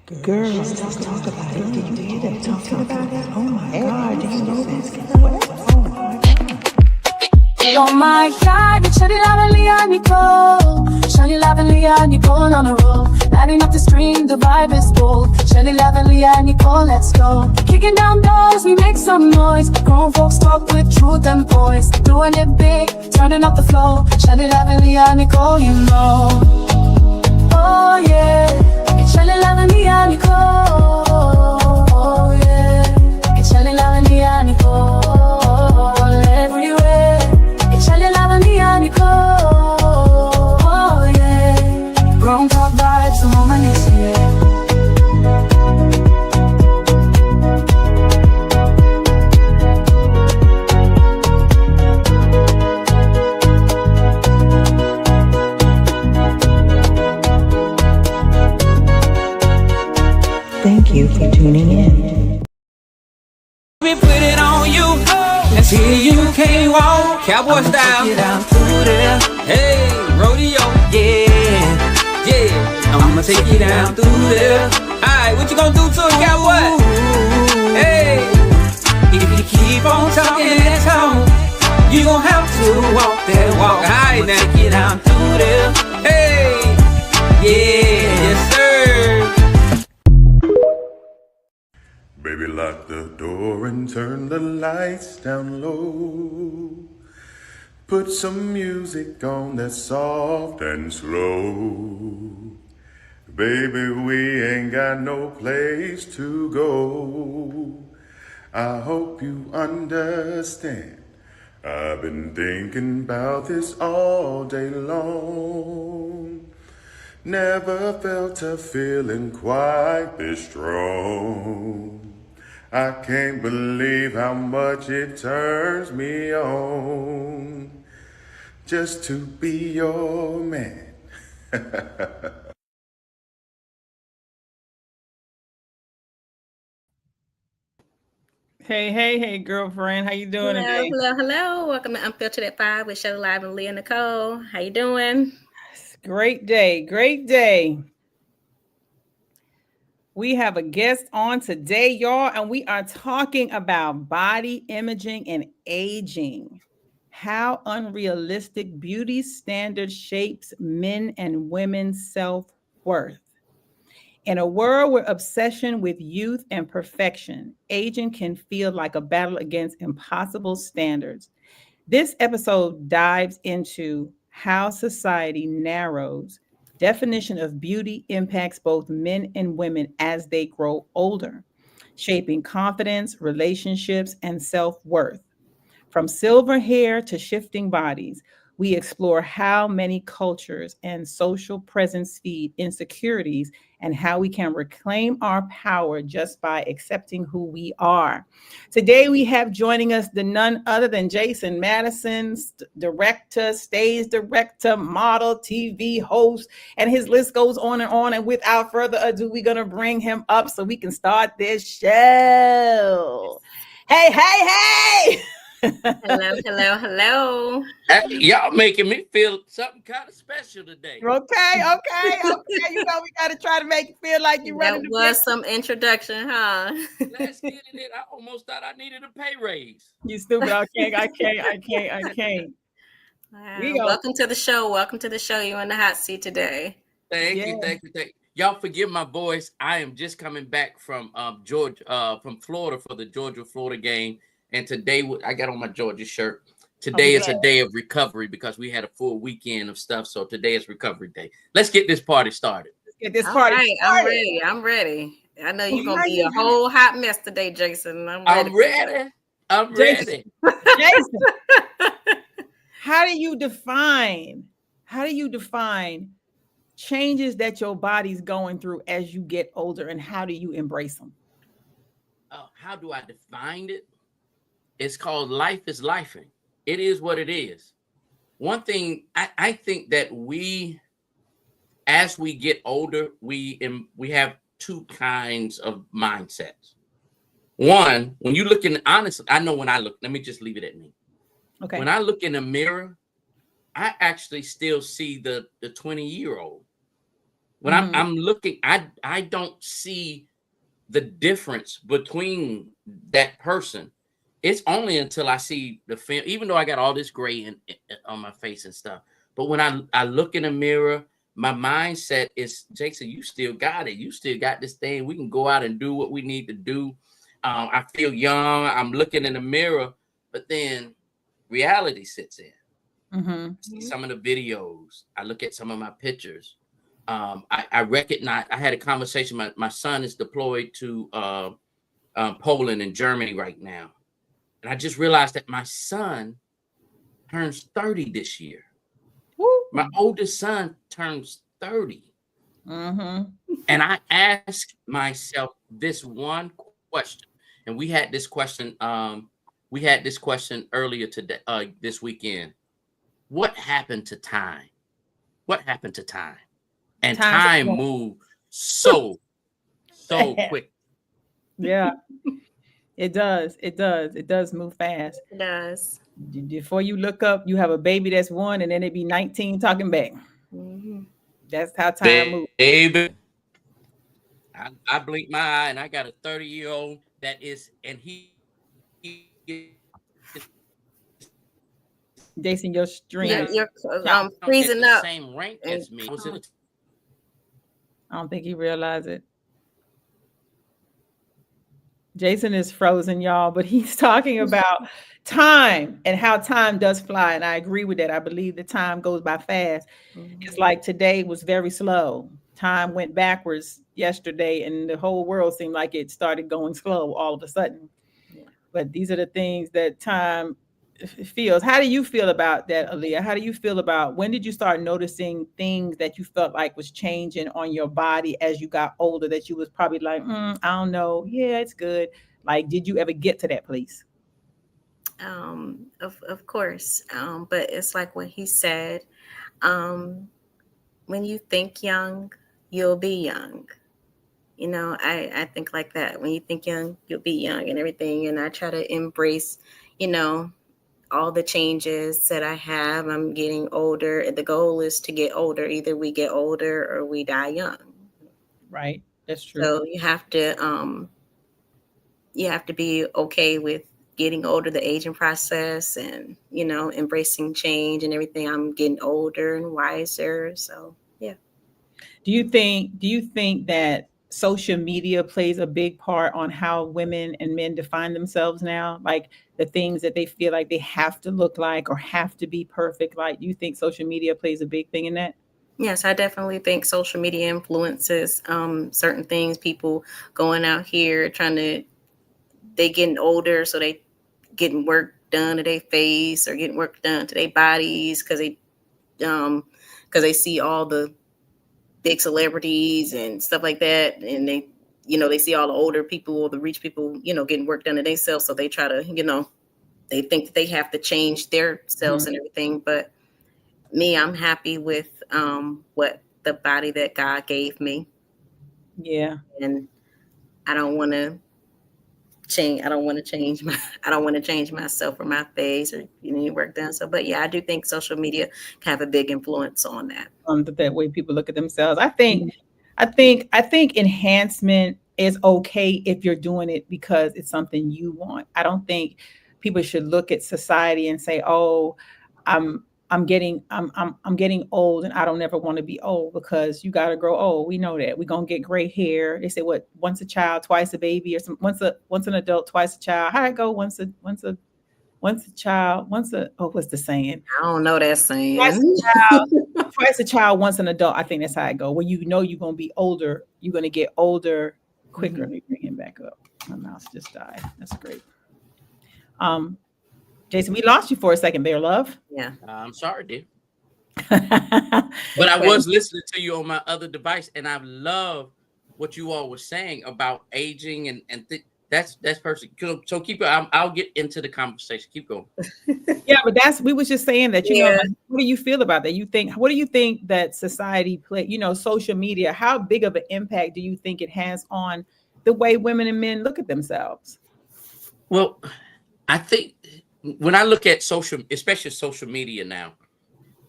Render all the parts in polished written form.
Girl, let's talk about it. Did you hear that talking about it? Oh my God, did you know this? What? Oh my God. Oh my God, Shani Lavalier Nicole. Shani Lavalier Nicole on the roll. Lighting up the stream, the vibe is bold. Shani Lavalier Nicole, let's go. Kicking down doors, we make some noise. Grown folks talk with truth and voice. Doing it big, turning up the flow. Shani Lavalier Nicole, you know. Oh yeah, Shani Lavalier Nicole. Oh yeah, Shani Lavalier Nicole. Everywhere, Shani Lavalier Nicole. Oh yeah, grown talk vibes, the moment is here. Thank you for tuning in. We put it on you. Let's hear you can't walk. Cowboy style. Take it out through there. Hey, rodeo. Yeah, yeah. I'ma take you down through there. Alright, what you gonna do to it, cowboy? Hey, if you keep on talking that talk, you gon' have to walk that walk. Alright, now take it down through there. Hey, yeah, yes sir. Baby, lock the door and turn the lights down low. Put some music on that's soft and slow. Baby, we ain't got no place to go. I hope you understand. I've been thinking about this all day long. Never felt a feeling quite this strong. I can't believe how much it turns me on just to be your man. Hey, girlfriend, how you doing today? Hello. Welcome to Unfiltered at 5 with Shelley Live and Leah Nicole. How you doing? Great day. We have a guest on today, y'all, and we are talking about body imaging and aging. How unrealistic beauty standards shapes men and women's self-worth. In a world where obsession with youth and perfection, aging can feel like a battle against impossible standards. This episode dives into how society narrows definition of beauty impacts both men and women as they grow older, shaping confidence, relationships, and self-worth. From silver hair to shifting bodies, we explore how many cultures and social presence feed insecurities and how we can reclaim our power just by accepting who we are. Today, we have joining us the none other than Jason Madison, director, stage director, model, TV host, and his list goes on and on. And without further ado, we're going to bring him up so we can start this show. Hey! Hello. Hey, y'all making me feel something kind of special today. Okay. You know, we got to try to make it feel like you're ready That to was some introduction, huh? Let's get it in. I almost thought I needed a pay raise. You stupid. I can't. Wow. Welcome to the show. You're in the hot seat today. Thank you. Y'all forgive my voice. I am just coming back from from Florida for the Georgia-Florida game. And today, I got on my Georgia shirt. Today is a day of recovery because we had a full weekend of stuff. So today is recovery day. Let's get this party started. Right, I'm ready. I know you're going to be a whole hot mess today, Jason. I'm ready. Jason, how do you define changes that your body's going through as you get older, and how do you embrace them? How do I define it? It's called life is lifing. It is what it is. One thing I think that as we get older, we have two kinds of mindsets. One, when you look in, honestly, I know when I look, let me just leave it at me. Okay. When I look in the mirror, I actually still see the 20-year-old. When I'm looking, I don't see the difference between that person. It's only until I see the film, even though I got all this gray on my face and stuff. But when I look in the mirror, my mindset is, Jason, you still got it. You still got this thing. We can go out and do what we need to do. I feel young. I'm looking in the mirror, but then reality sits in. See some of the videos. I look at some of my pictures. I recognize. I had a conversation. My son is deployed to Poland and Germany right now, and I just realized that my son turns 30 this year. Woo. My oldest son turns 30. And I ask myself this one question, and we had this question earlier today, this weekend. What happened to time? What happened to time? And time moved so quick. Yeah, it does. It does move fast. It does. Before you look up, you have a baby that's 1, and then it be 19 talking back. That's how time moves. Baby, I blink my eye, and I got a 30-year-old that is, and he Jason, your stream. You're freezing up. Same rank as me. I don't think he realized it. Jason is frozen, y'all, but he's talking about time and how time does fly. And I agree with that. I believe the time goes by fast. It's like today was very slow. Time went backwards yesterday, and the whole world seemed like it started going slow all of a sudden. But these are the things that time feels. How do you feel about that, Aaliyah? How do you feel about, when did you start noticing things that you felt like was changing on your body as you got older, that you was probably like, I don't know, yeah, it's good. Like, did you ever get to that place? Of course. But it's like what he said, when you think young, you'll be young. You know, I think like that. When you think young, you'll be young and everything. And I try to embrace, you know, all the changes that I have. I'm getting older. The goal is to get older. Either we get older or we die young. Right. That's true. So you have to be okay with getting older, the aging process, and, you know, embracing change and everything. I'm getting older and wiser. So, yeah. Do you think that social media plays a big part on how women and men define themselves now? Like the things that they feel like they have to look like or have to be perfect. Like, do you think social media plays a big thing in that? Yes, I definitely think social media influences certain things. People going out here they getting older, so they getting work done to their face or getting work done to their bodies because they see all the big celebrities and stuff like that, and they see all the older people or the rich people, getting work done to themselves, so they try to, they think that they have to change their selves and everything. But me, I'm happy with what the body that God gave me. Yeah. And I don't want to change. I don't want to change myself or my face or any work done. So, but yeah, I do think social media can have a big influence on that. That way people look at themselves. I think enhancement is okay if you're doing it because it's something you want. I don't think people should look at society and say, "Oh, I'm getting old and I don't ever want to be old," because you got to grow old. We know that. We're going to get gray hair. They say, what, once a child, twice a baby, or once an adult, twice a child. How'd it go? Once a child, what's the saying? I don't know that saying. Twice a child, once an adult. I think that's how it goes. When you're going to be older, you're going to get older quicker. Let me bring him back up. My mouse just died. That's great. Jason, we lost you for a second there, love. Yeah. I'm sorry, dear. But I was listening to you on my other device, and I love what you all were saying about aging and that's perfect. So keep it. I'll get into the conversation. Keep going. Yeah, but we was just saying that, what do you feel about that? What do you think that society social media, how big of an impact do you think it has on the way women and men look at themselves? Well, I think when I look at especially social media now,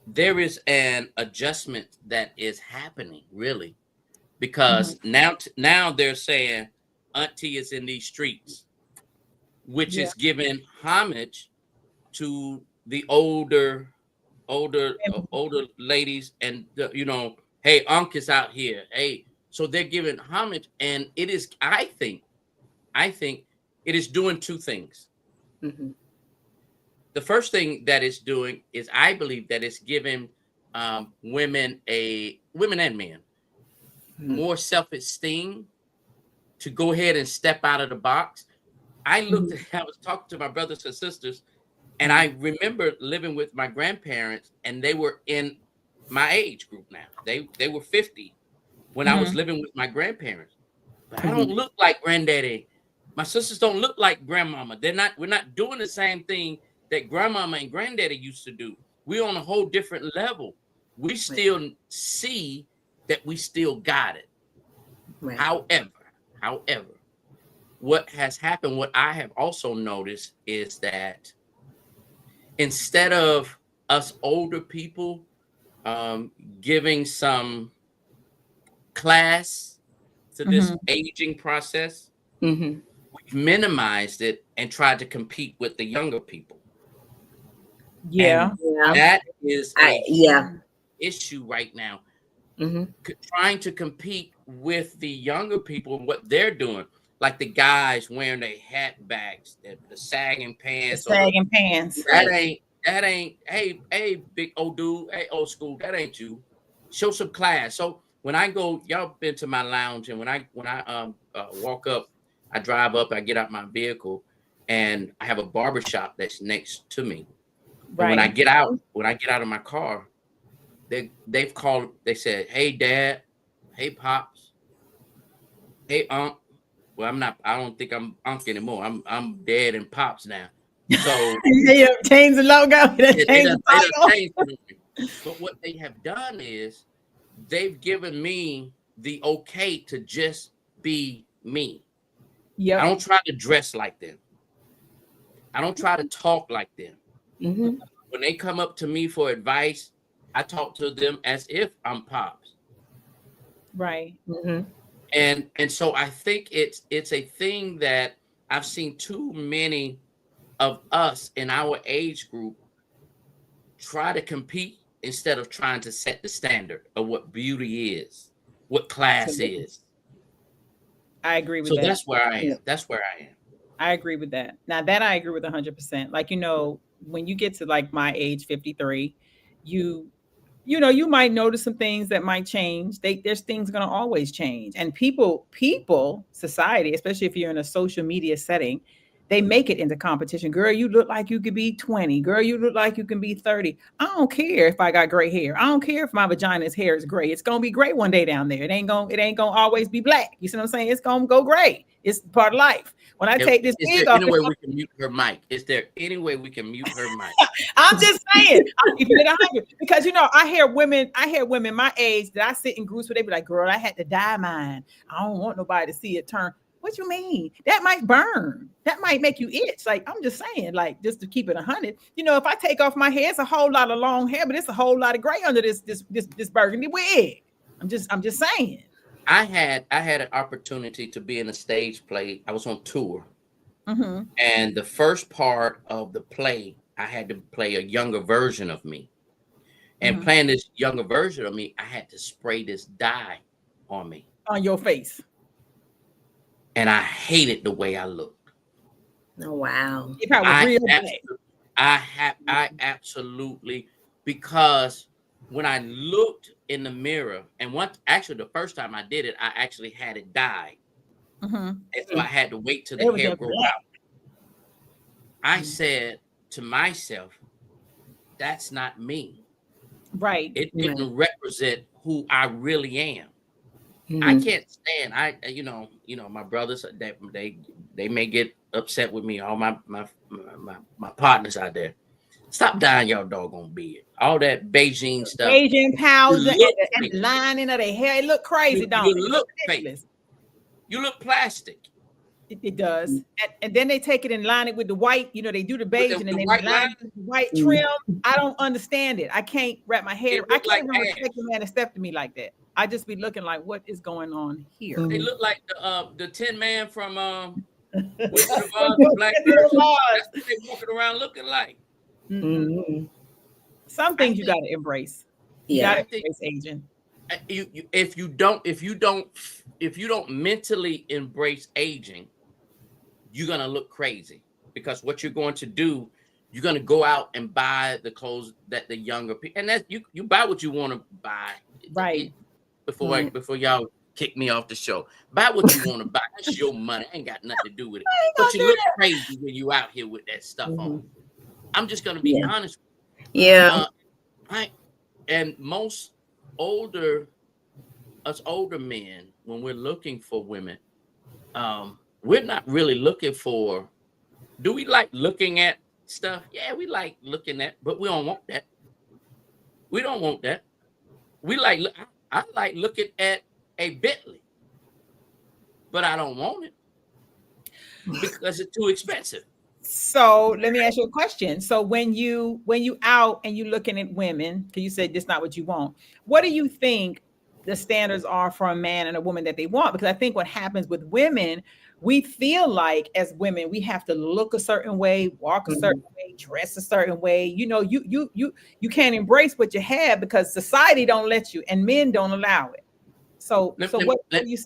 there is an adjustment that is happening, really, because now they're saying auntie is in these streets, which is giving homage to the older ladies, and hey, Unc is out here. Hey, so they're giving homage, and it is, I think it is doing two things. Mhm. The first thing that it's doing is, I believe that it's giving women and men more self-esteem to go ahead and step out of the box. I was talking to my brothers and sisters, and I remember living with my grandparents, and they were in my age group now. They were 50 when I was living with my grandparents. But I don't look like granddaddy. My sisters don't look like grandmama. We're not doing the same thing that grandmama and granddaddy used to do. We're on a whole different level. We still see that we still got it. Right. However, what has happened, what I have also noticed, is that instead of us older people giving some class to this aging process, we've minimized it and tried to compete with the younger people. Yeah. And that is a huge issue right now. Trying to compete with the younger people and what they're doing, like the guys wearing their hat backs, the sagging pants, That ain't. Hey, big old dude. Hey, old school. That ain't you. Show some class. So when I go, y'all been to my lounge, and when I walk up, I drive up, I get out my vehicle, and I have a barbershop that's next to me. Right. And when I get out of my car, they've called. They said, "Hey, Dad. Hey, Pops. Hey, Unc." Well, I'm not. I don't think I'm Unc anymore. I'm Dad and Pops now. So change the logo. But what they have done is they've given me the okay to just be me. I don't try to dress like them. I don't try to talk like them. When they come up to me for advice, I talk to them as if I'm Pops. Right. And so I think it's a thing that I've seen too many of us in our age group try to compete instead of trying to set the standard of what beauty is, what class is. I agree with that. So that's where I am. That's where I am. I agree with that. Now that I agree with 100%. Like, when you get to like my age, 53, you might notice some things that might change. There's things going to always change. And people, society, especially if you're in a social media setting, they make it into competition. Girl, you look like you could be 20. Girl, you look like you can be 30. I don't care if I got gray hair. I don't care if my vagina's hair is gray. It's going to be gray one day down there. It ain't going to always be black. You see what I'm saying? It's going to go gray. It's part of life. When I take this wig off, is there any way we can mute her mic? Is there any way we can mute her mic? I'm just saying, I'm keeping it 100 because I hear women my age that I sit in groups where they be like, "Girl, I had to dye mine. I don't want nobody to see it turn." What you mean? That might burn. That might make you itch. Like, I'm just saying, like, just to keep it 100. If I take off my hair, it's a whole lot of long hair, but it's a whole lot of gray under this burgundy wig. I'm just saying. I had an opportunity to be in a stage play. I was on tour, and the first part of the play, I had to play a younger version of me. And playing this younger version of me, I had to spray this dye on me, on your face. And I hated the way I looked. Oh wow! I absolutely, because when I looked in the mirror, and the first time I did it, I actually had it dyed, and so I had to wait till the hair grew out. I said to myself, "That's not me." Right? It didn't represent who I really am. I can't stand. My brothers, they may get upset with me. All my partners out there, stop dyeing your doggone beard. All that Beijing stuff, Beijing powder and lining of their hair. It look crazy, don't it? You look fake. You look plastic. It does. And then they take it and line it with the white, they do the beige and then the they white line line? it with the white trim. I don't understand it. I can't wrap my head. I can't even respect the man that stepped to me like that. I just be looking like, what is going on here? They look like the Tin Man from Wizard of Oz, the Black Bird. That's what they walking around looking like. Some things you got to embrace. You got to embrace aging. If you don't mentally embrace aging, you're gonna look crazy, because what you're going to do, you're gonna go out and buy the clothes that the younger people, and that you buy what you want to buy, right? Before y'all kick me off the show, buy what you want to buy. That's your money. Ain't got nothing to do with it. But you look crazy when you out here with that stuff on. I'm just gonna be honest. And most older men, when we're looking for women, we're not really looking for. Do we like looking at stuff? Yeah, we like looking at, but we don't want that. We don't want that. I like looking at a Bentley, but I don't want it because it's too expensive. So let me ask you a question. So when you out and you looking at women, because you said this not what you want, what do you think the standards are for a man and a woman that they want? Because I think what happens with women, we feel like as women we have to look a certain way, walk a certain way, dress a certain way. You can't embrace what you have because society don't let you and men don't allow it. So what do you say?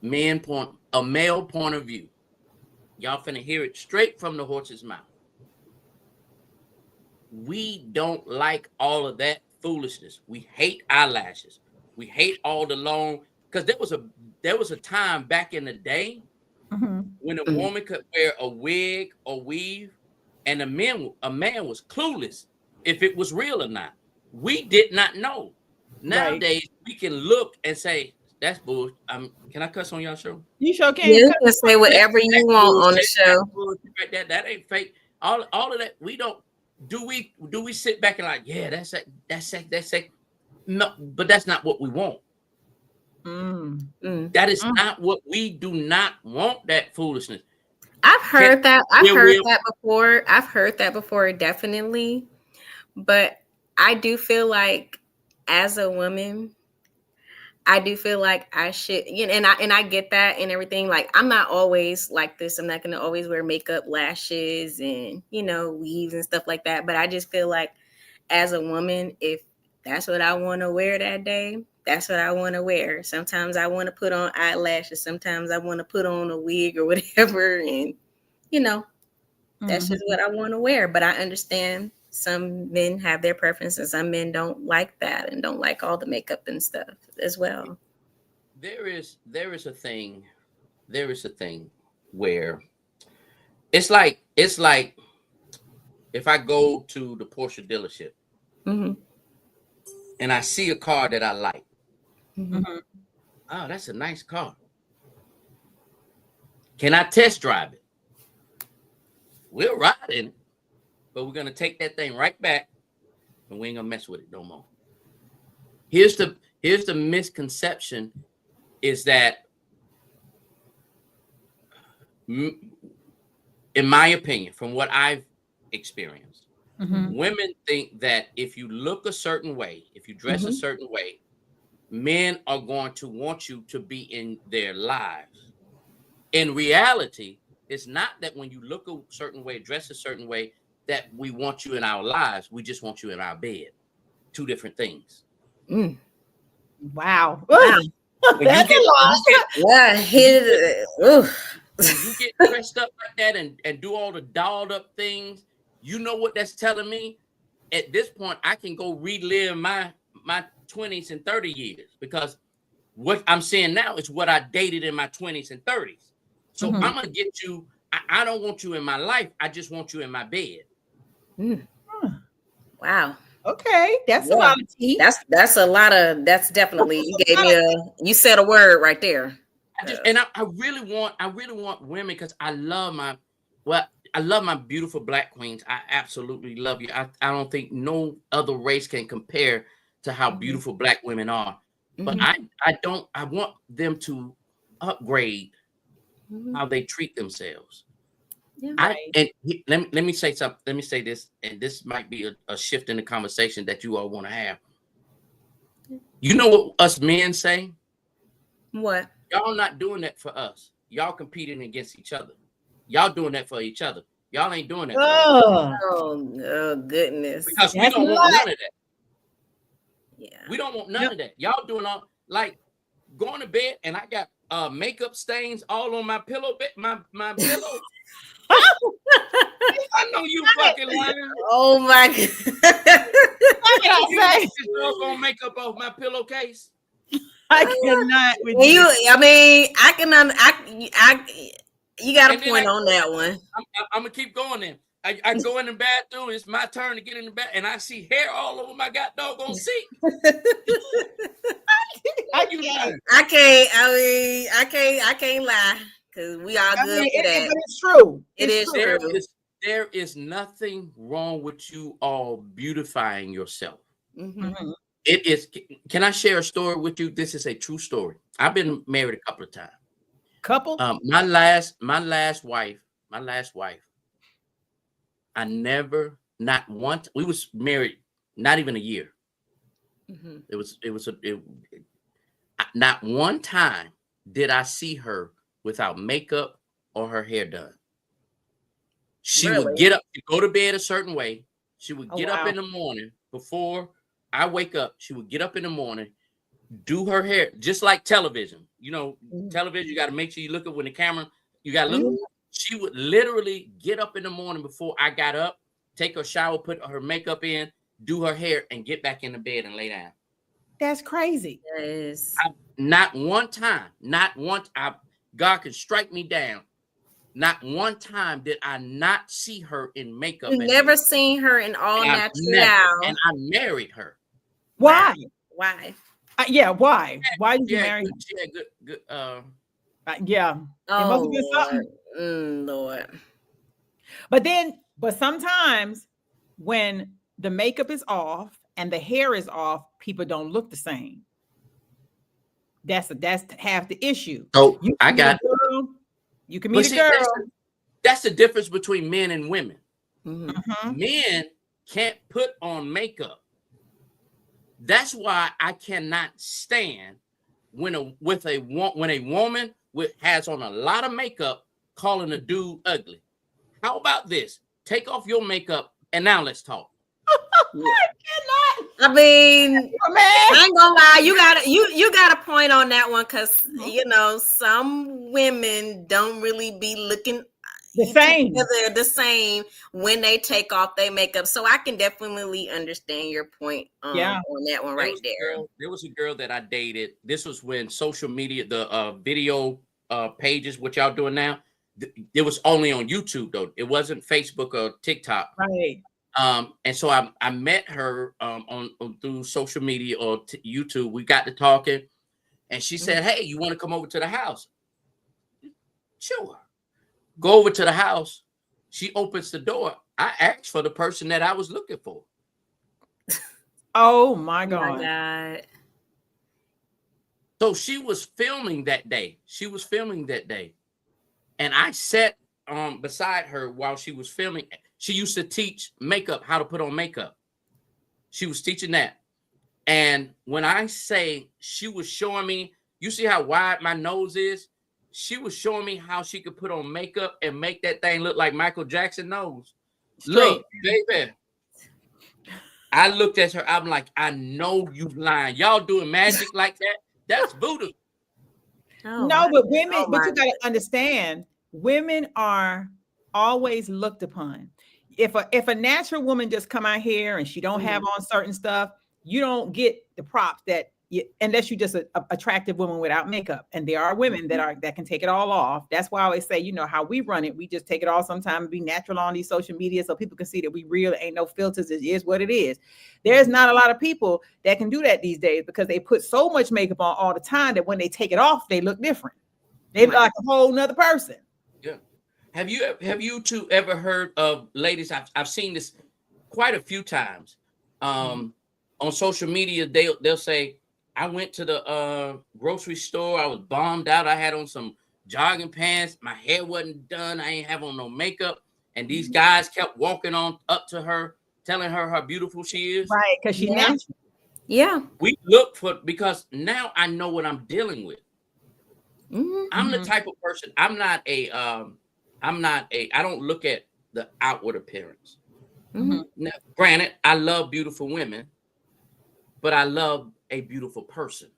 A male point of view. Y'all finna hear it straight from the horse's mouth. We don't like all of that foolishness. We hate eyelashes. We hate all the long, because there was a time back in the day when a woman could wear a wig or weave, and a man was clueless if it was real or not. We did not know. Nowadays we can look and say, that's bullshit. Can I cuss on y'all show? You sure can. You can say whatever you want on the show. That ain't fake. All of that, we don't. Do we sit back and like, yeah, that's it. No, but that's not what we want. That is not what we do. Not want that foolishness. I've heard that before. I've heard that before, definitely. But I do feel like, as a woman, I do feel like I should, and I get that and everything. Like, I'm not always like this. I'm not going to always wear makeup, lashes, and, weaves and stuff like that. But I just feel like, as a woman, if that's what I want to wear that day, that's what I want to wear. Sometimes I want to put on eyelashes. Sometimes I want to put on a wig or whatever. And, that's just what I want to wear. But I understand some men have their preferences. Some men don't like that and don't like all the makeup and stuff as well. There is a thing where it's like if I go to the Porsche dealership and I see a car that I like. Oh, that's a nice car. Can I test drive it? We'll ride in it. But we're gonna take that thing right back, and we ain't gonna mess with it no more. Here's the misconception: is that, in my opinion, from what I've experienced, women think that if you look a certain way, if you dress a certain way, men are going to want you to be in their lives. In reality, it's not that when you look a certain way, dress a certain way, that we want you in our lives. We just want you in our bed. Two different things. Wow. When you get dressed up like that and do all the dolled up things, you know what that's telling me? At this point, I can go relive my 20s and 30 years, because what I'm seeing now is what I dated in my 20s and 30s. So I'm going to get you. I don't want you in my life. I just want you in my bed. Wow. Okay, that's a lot of tea. That's a lot of. That's definitely, you said a word right there. I really want women, because I love my beautiful Black queens. I absolutely love you. I don't think no other race can compare to how beautiful Black women are. But I want them to upgrade how they treat themselves. Yeah. Let me say something. Let me say this, and this might be a shift in the conversation that you all want to have. You know what us men say? What? Y'all not doing that for us. Y'all competing against each other. Y'all doing that for each other. Y'all ain't doing that for us. Oh goodness. Because we don't want none of that. Yeah. We don't want none of that. Y'all doing all like going to bed and I got makeup stains all on my pillow, my pillow. I know you fucking lying. Oh my God. You take this doggone makeup off my pillowcase. I cannot with you. I mean, I can. You got a point on that one. I'm gonna keep going then. I go in the bathroom. It's my turn to get in the bath, and I see hair all over my doggone seat. I can't. I mean, I can't lie because we all good for that. But it's true. It is true. There is nothing wrong with you all beautifying yourself. Mm-hmm. It is. Can I share a story with you? This is a true story. I've been married a couple of times. My last wife. I never, not once. We was married not even a year. Mm-hmm. Not one time did I see her without makeup or her hair done. She would get up, go to bed a certain way. She would get up in the morning before I wake up. She would get up in the morning, do her hair, just like television. You know, television, you got to make sure you look at when the camera, you got to look. She would literally get up in the morning before I got up, take her shower, put her makeup in, do her hair, and get back in the bed and lay down. That's crazy. Yes. Not one time, God can strike me down. Not one time did I not see her in makeup. You never seen her in all natural. And I married her. Why? Why? Why? Why did you marry her? She had good. Yeah. Oh, it must have been something. Lord. But sometimes when the makeup is off and the hair is off, people don't look the same. That's half the issue. Oh, You can meet a girl. That's the difference between men and women. Mm-hmm. Men can't put on makeup. That's why I cannot stand when a woman has on a lot of makeup calling a dude ugly. How about this? Take off your makeup and now let's talk. I mean, I ain't gonna lie, you got a point on that one because you know some women don't really be looking the same when they take off their makeup. So I can definitely understand your point on that one right there. There was a girl that I dated. This was when social media, the video pages, what y'all doing now, it was only on YouTube though. It wasn't Facebook or TikTok. Right. And so I met her on through social media or YouTube. We got to talking, and she said, "Hey, you want to come over to the house?" Sure. Go over to the house. She opens the door. I asked for the person that I was looking for. Oh my God. So she was filming that day. And I sat beside her while she was filming. She used to teach makeup, how to put on makeup. She was teaching that. And when I say she was showing me, you see how wide my nose is? She was showing me how she could put on makeup and make that thing look like Michael Jackson nose. Look, baby. I looked at her. I'm like, I know you lying. Y'all doing magic like that? That's voodoo. But women, but you got to understand, women are always looked upon. If a natural woman just come out here and she don't have on certain stuff, you don't get the props unless you just an attractive woman without makeup. And there are women that can take it all off. That's why I always say, you know, how we run it, we just take it all sometimes, be natural on these social media so people can see that we real, ain't no filters. It is what it is. There's not a lot of people that can do that these days because they put so much makeup on all the time that when they take it off, they look different. They look like a whole nother person. Yeah. Have you two ever heard of ladies? I've seen this quite a few times. On social media, they'll say, I went to the grocery store. I was bombed out. I had on some jogging pants. My hair wasn't done. I ain't have on no makeup. And these guys kept walking on up to her, telling her how beautiful she is. Right, because she Yeah. natural. Yeah. We look for, because now I know what I'm dealing with. Mhm. I'm the type of person, I don't look at the outward appearance. Mhm. Now, granted, I love beautiful women, but I love a beautiful person.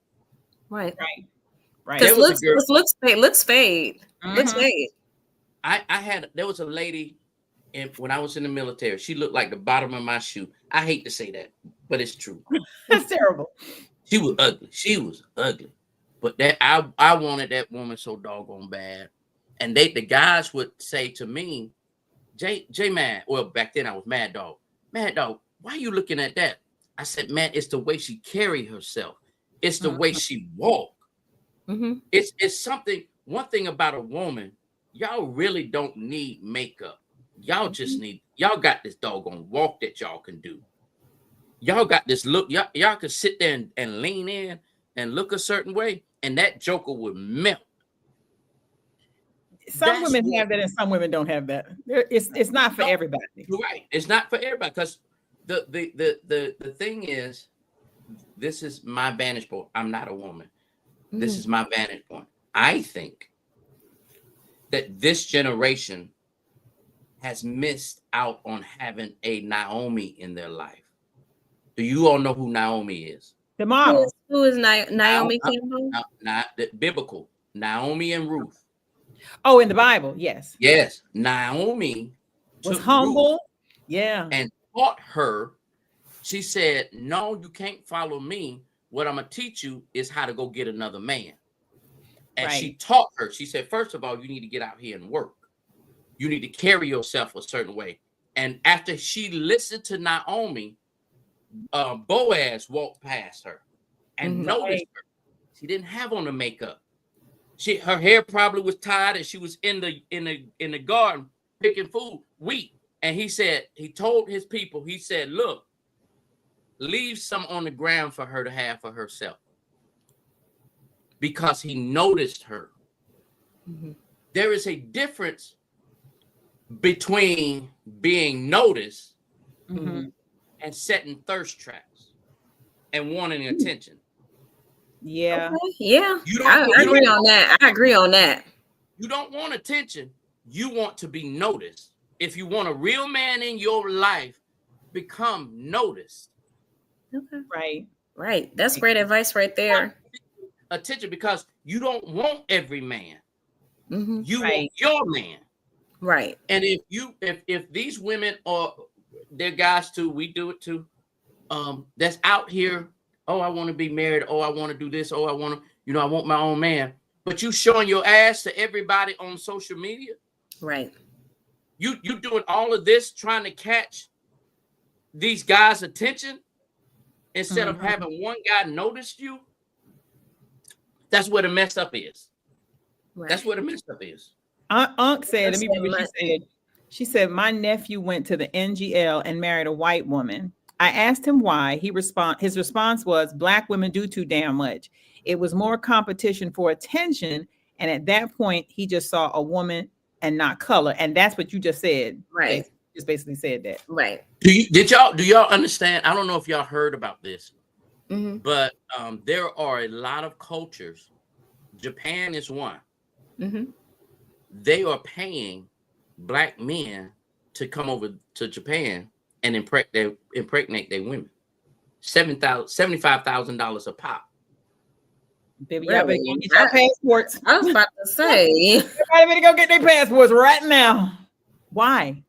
Right. Right. Right. There Because was a girl, looks fade. Looks Mhm. fade. there was a lady, and when I was in the military, she looked like the bottom of my shoe. I hate to say that, but it's true. That's terrible. She was ugly. She was ugly. But that I wanted that woman so doggone bad. And the guys would say to me, J Man, well, back then I was Mad Dog. Mad Dog, why are you looking at that? I said, man, it's the way she carry herself. It's the way she walk. Mm-hmm. It's something, one thing about a woman, y'all really don't need makeup. Y'all just need, y'all got this doggone walk that y'all can do. Y'all got this look, y'all can sit there and lean in and look a certain way, and that joker would melt. Some women have that and some women don't have that. It's not for everybody. You're right. It's not for everybody, because the thing is, this is my vantage point. I'm not a woman. This is my vantage point. I think that this generation has missed out on having a Naomi in their life. Do you all know who Naomi is? The model. Who is Naomi Campbell? Not the biblical. Naomi and Ruth. Oh, in the Bible, yes. Yes. Naomi Was took humble. Ruth Yeah. and taught her. She said, no, you can't follow me. What I'm going to teach you is how to go get another man. And she taught her. She said, first of all, you need to get out here and work. You need to carry yourself a certain way. And after she listened to Naomi, Boaz walked past her and noticed her. She didn't have on the makeup. Her hair probably was tied, and she was in the garden picking wheat. And he told his people, he said, look, leave some on the ground for her to have for herself. Because he noticed her. There is a difference between being noticed and setting thirst traps and wanting attention. Yeah. Okay. Yeah. I agree on that. I agree on that. You don't want attention. You want to be noticed. If you want a real man in your life, become noticed. Okay. Right. Right. That's great advice right there. Attention, because you don't want every man. You want Right. your man. Right. And if these women are, they're guys too, we do it too. That's out here. Oh, I want to be married. Oh, I want to do this. Oh, I want to, I want my own man. But you showing your ass to everybody on social media. Right. You doing all of this trying to catch these guys' attention instead of having one guy notice you. That's where the mess up is. Right. That's where the mess up is. Unc said, let me read what she said. She said, my nephew went to the NGL and married a white woman. I asked him why. His response was, Black women do too damn much. It was more competition for attention. And at that point, he just saw a woman and not color. And that's what you just said. Right. Just basically said that. Right. Do y'all understand? I don't know if y'all heard about this, but there are a lot of cultures. Japan is one. They are paying Black men to come over to Japan and impregnate their women. $75,000 a pop. Baby, y'all better go get your passports. I was about to say. Everybody better go get their passports right now. Why?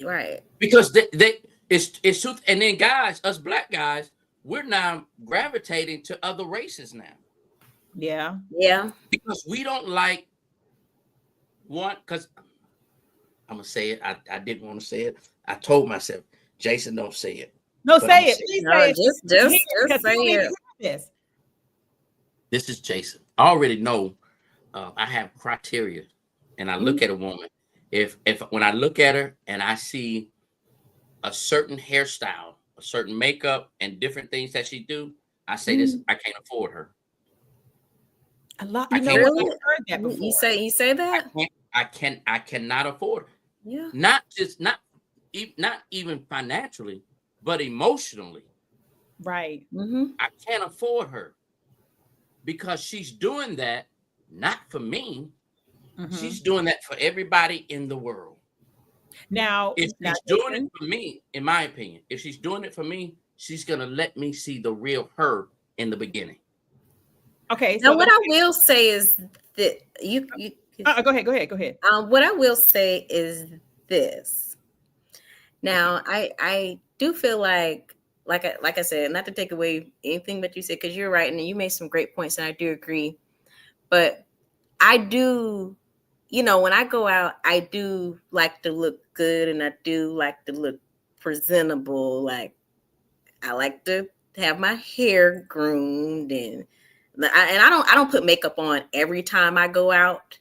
Right. Because it's truth. And then guys, us Black guys, we're now gravitating to other races now. Yeah. Yeah. Because we don't like one, because I'm gonna say it. I didn't want to say it. I told myself, Jason, don't say it. No, say it. Please say it. Just say it. This is Jason. I already know. I have criteria, and I look at a woman. If when I look at her and I see a certain hairstyle, a certain makeup, and different things that she do, I say this: I can't afford her. A lot. I You know can't what? Really? I've heard that before. You say that? I cannot afford. Yeah. Not even financially, but emotionally. Right. Mm-hmm. I can't afford her because she's doing that not for me. Mhm. She's doing that for everybody in the world. Now, If now, she's doing Jason, it for me, in my opinion, if she's doing it for me, she's gonna let me see the real her in the beginning. okay. Now, So what I will say is that go ahead. Go ahead. Go ahead. what I will say is this. Now, I do feel like I said, not to take away anything that you said, because you're right, and you made some great points, and I do agree. But I do, when I go out, I do like to look good, and I do like to look presentable. Like, I like to have my hair groomed, and I don't put makeup on every time I go out.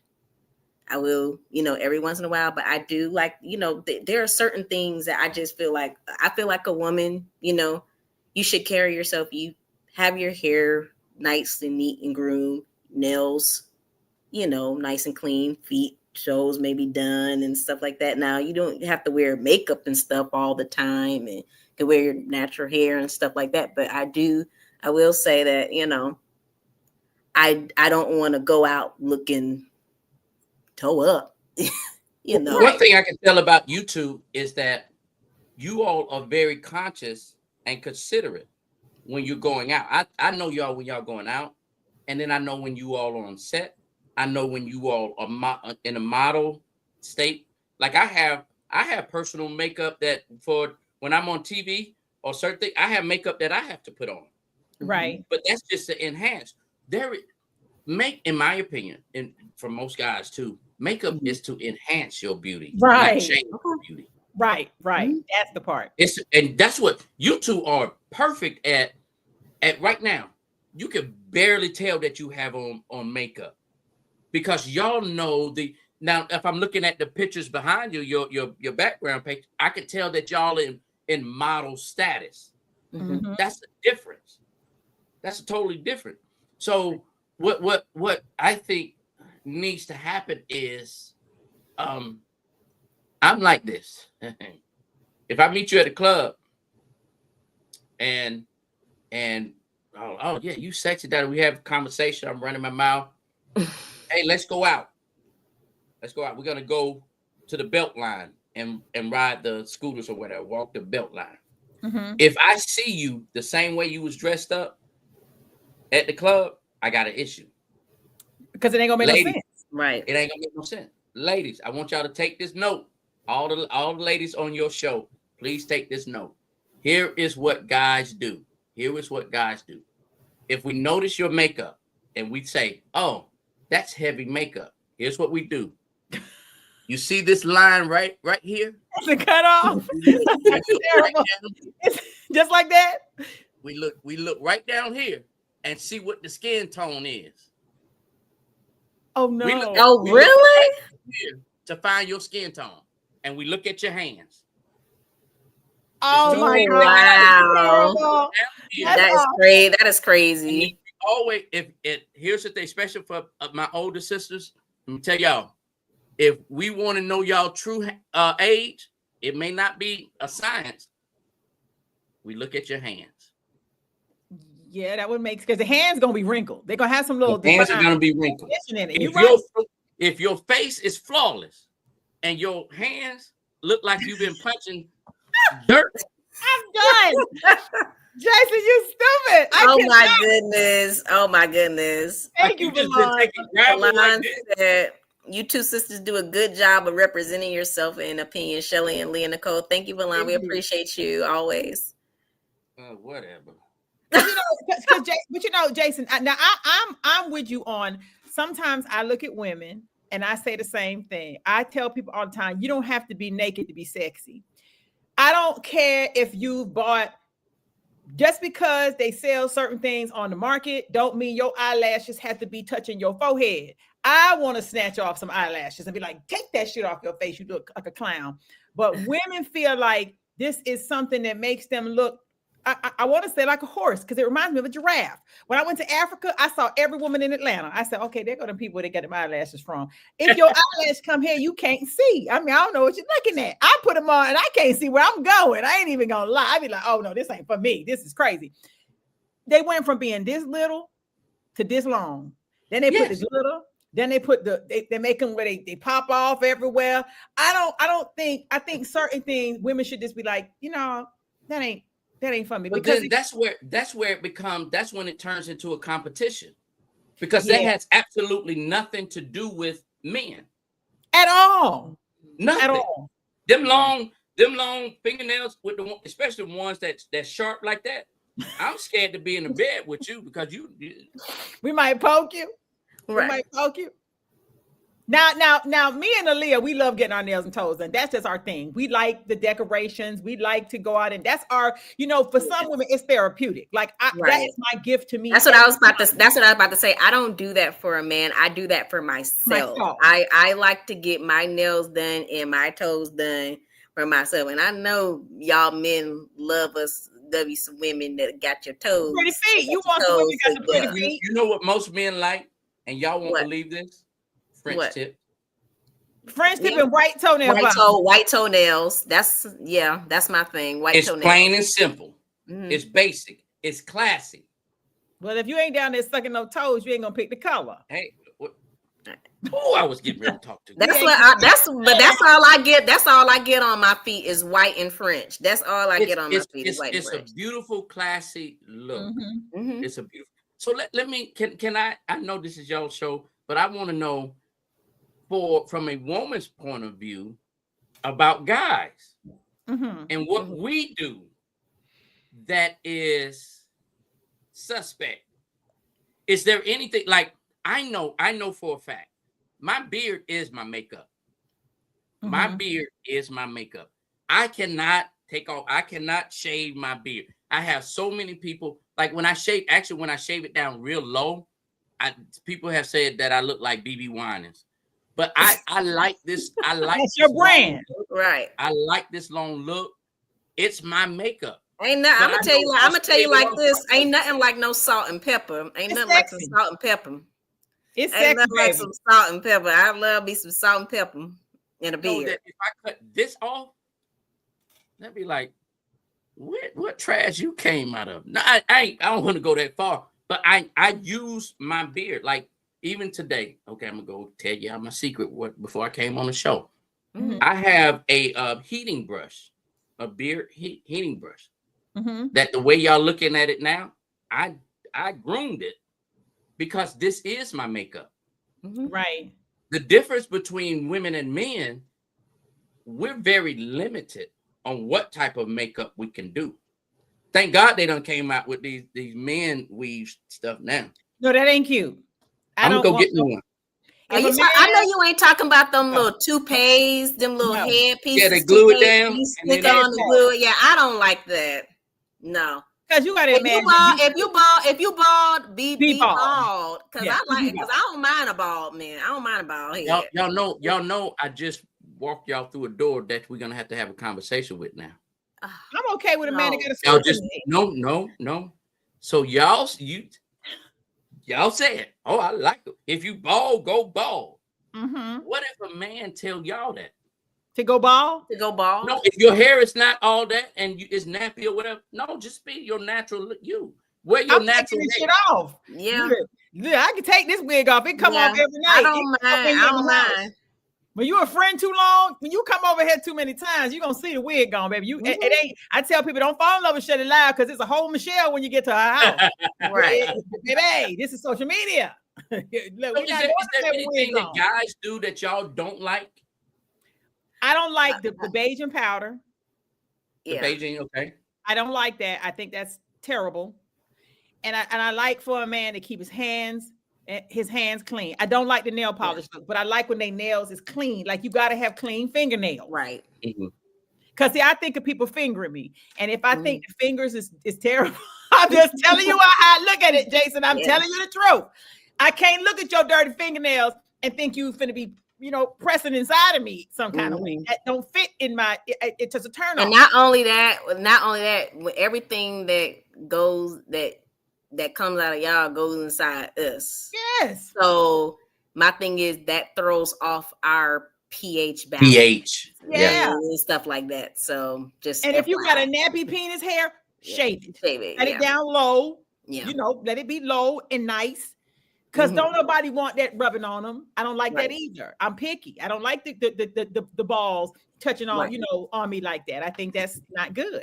I will, every once in a while, but I do like, there are certain things that I just feel like a woman, you should carry yourself. You have your hair nice and neat and groomed, nails, nice and clean, feet, toes maybe done and stuff like that. Now, you don't have to wear makeup and stuff all the time, and can wear your natural hair and stuff like that. But I will say that, I don't want to go out looking toe up. One thing I can tell about you two is that you all are very conscious and considerate when you're going out. I know y'all when y'all going out, and then I know when you all are on set. I know when you all are in a model state. Like I have personal makeup that for when I'm on TV or certain things, I have makeup that I have to put on. Right. But that's just to enhance. In my opinion, and for most guys too, makeup is to enhance your beauty, Right. not change your beauty. Right. That's the part. And that's what you two are perfect at right now. You can barely tell that you have on makeup because y'all know now. If I'm looking at the pictures behind you, your background page, I can tell that y'all in model status. Mhm. That's the difference. That's totally different. So what I think needs to happen is I'm like this. If I meet you at a club and oh yeah, you sexy, that we have a conversation, I'm running my mouth. Hey, let's go out. We're gonna go to the belt line and ride the scooters or whatever, walk the belt line. Mhm. If I see you the same way you was dressed up at the club, I got an issue. Because it ain't gonna make Ladies, no sense. Right. It ain't gonna make no sense. Ladies, I want y'all to take this note. All the ladies on your show, please take this note. Here is what guys do. If we notice your makeup and we say, oh, that's heavy makeup, here's what we do. You see this line right here? It's a cut off. That's terrible. It's just like that. We look right down here and see what the skin tone is. Oh no. We look really? right here to find your skin tone, and we look at your hands. Oh my God. Wow. That's That's crazy. That is crazy. Always, here's the thing, especially for my older sisters. Let me tell y'all, if we want to know y'all true age, it may not be a science. We look at your hands. Yeah, that would make, because the hands gonna be wrinkled. They're gonna have some little The hands are gonna be wrinkled. in it. You're right. If your face is flawless and your hands look like you've been punching dirt, I'm done. Jason, you stupid. Oh my goodness. Thank you, Valon. Valon said, you two sisters do a good job of representing yourself in opinion. Shelly and Leah Nicole. Thank you, Valon. We appreciate you always. Whatever. But Jason, now I'm with you on. Sometimes I look at women and I say the same thing. I tell people all the time, you don't have to be naked to be sexy. I don't care if you bought, just because they sell certain things on the market, don't mean your eyelashes have to be touching your forehead. I want to snatch off some eyelashes and be like, take that shit off your face. You look like a clown. But women feel like this is something that makes them look I want to say like a horse because it reminds me of a giraffe. When I went to Africa, I saw every woman in Atlanta. I said, okay, there go the people that get my eyelashes from. If your eyelash come here, you can't see. I mean, I don't know what you're looking at. I put them on and I can't see where I'm going. I ain't even gonna lie. I be like, oh no, this ain't for me. This is crazy. They went from being this little to this long. Then they put this little. Then they put they make them where they pop off everywhere. I think certain things women should just be like, that ain't for me. But because then that's where it becomes, that's when it turns into a competition, because that has absolutely nothing to do with men at all. Nothing at all. Them long fingernails with especially the ones that's sharp like that. I'm scared to be in the bed with you because we might poke you. Right. We might poke you. Now, me and Aaliyah, we love getting our nails and toes done. That's just our thing. We like the decorations. We like to go out, and that's our, for some women, it's therapeutic. Like that is my gift to me. That's what I was about to say. I don't do that for a man. I do that for myself. I like to get my nails done and my toes done for myself. And I know y'all men love us. W some women that got your toes. Pretty feet. You want some women got the pretty feet. You know what most men like, and y'all won't believe this. French tip and white toenails. White toenails. That's my thing. White toenails. It's plain and simple. Mm-hmm. It's basic. It's classy. Well, if you ain't down there sucking no toes, you ain't gonna pick the color. Hey, I was getting ready to talk to. That's all I get. That's all I get on my feet is white and French. That's all I get on my feet is white and French. It's a beautiful, classy look. Mm-hmm. Mm-hmm. It's a beautiful. So let me. Can I know this is y'all's show, but I want to know. From a woman's point of view about guys and what we do that is suspect. Is there anything like I know for a fact my beard is my makeup. My beard is my makeup. I cannot shave my beard. I have so many people like when I shave it down real low, people have said that I look like BB Winans. But I like this. I like that's your brand, right? I like this long look. It's my makeup. I'm gonna tell you like this. Ain't nothing like no salt and pepper. Ain't nothing like some salt and pepper. It's ain't sexy, nothing like some salt and pepper. I love me some salt and pepper in a beard. That if I cut this off, that'd be like, what trash you came out of? No, I don't want to go that far, but I use my beard like. Even today, okay, I'm gonna go tell you my secret. Before I came on the show, I have a heating brush, a beard heating brush. That the way y'all looking at it now, I groomed it because this is my makeup. Right. The difference between women and men, we're very limited on what type of makeup we can do. Thank God they done came out with these men weave stuff now. No, that ain't cute. I'm gonna go get me one. I know you ain't talking about them little toupees, them little head pieces. Yeah, they glue it down. Stick on the glue. Yeah, I don't like that. No, because you got to imagine. If you bald, be bald. Because I don't mind a bald man. I don't mind a bald head. Y'all know. I just walked y'all through a door that we're gonna have to have a conversation with now. I'm okay with a man that got a y'all just no. So y'all said, "Oh, I like it. If you bald, go bald." What if a man tell y'all that to go bald? To go bald? No, if your hair is not all that and it's nappy or whatever, no, just be your natural look. You wear your natural shit off. Yeah, I can take this wig off. It come off every night. I don't mind. When you a friend too long, when you come over here too many times, you're gonna see the wig gone, baby. It ain't. I tell people don't fall in love with Shelly Loud because it's a whole Michelle when you get to her house. Right, baby. This is social media. Look, is there anything that guys do that y'all don't like? I don't like the Beijing powder. The Beijing, okay. I don't like that. I think that's terrible. And I like for a man to keep his hands clean. I don't like the nail polish look, but I like when they nails is clean. Like you got to have clean fingernails. Right. Because see, I think of people fingering me. And if I think the fingers is terrible, I'm just telling you how I look at it, Jason. I'm telling you the truth. I can't look at your dirty fingernails and think you finna be pressing inside of me some kind of way that don't fit in my. It's just a turn off. And not only that, everything that comes out of y'all goes inside us. Yes. So my thing is that throws off our pH balance. Yeah. And stuff like that. So just if you got a nappy penis hair, shave it. Let it down low. Yeah. Let it be low and nice. Because don't nobody want that rubbing on them. I don't like that either. I'm picky. I don't like the balls touching on, on me like that. I think that's not good.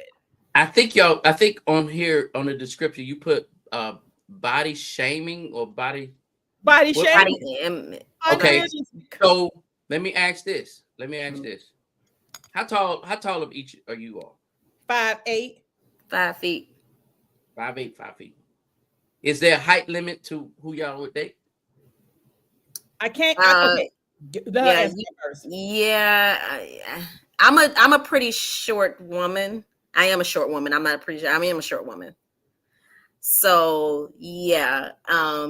I think on here on the description you put body shaming or body shaming. Okay. So let me ask this. How tall of each are you all? 5'8". 5 feet. 5'8", 5 feet. Is there a height limit to who y'all would date? I can't. Okay. I'm a pretty short woman. I am a short woman. I am a short woman. So yeah,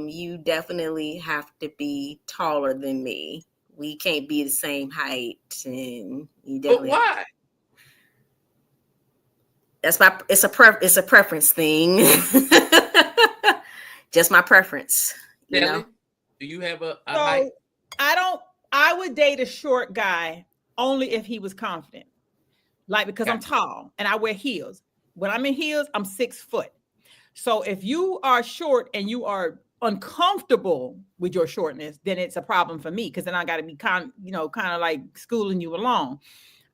you definitely have to be taller than me. We can't be the same height, and you definitely. But why? It's a preference thing. Just my preference. Do you have a height? I would date a short guy only if he was confident. Because I'm tall and I wear heels. When I'm in heels, I'm 6 foot. So if you are short and you are uncomfortable with your shortness, then it's a problem for me, because then I got to be kind of like schooling you along.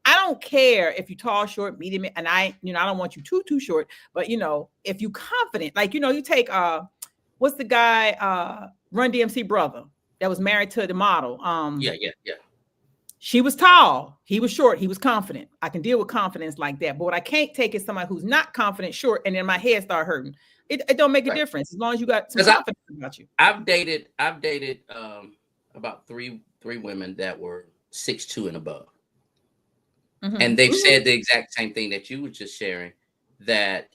I don't care if you're tall, short, medium, and I don't want you too short, but if you confident, you take what's the guy, Run DMC brother that was married to the model. Yeah. She was tall, he was short, he was confident. I can deal with confidence like that. But what I can't take is somebody who's not confident, short, and then my head start hurting. It don't make a difference as long as you got some confidence about you. I've dated about three women that were 6'2" and above. Mm-hmm. And they've said the exact same thing that you were just sharing, that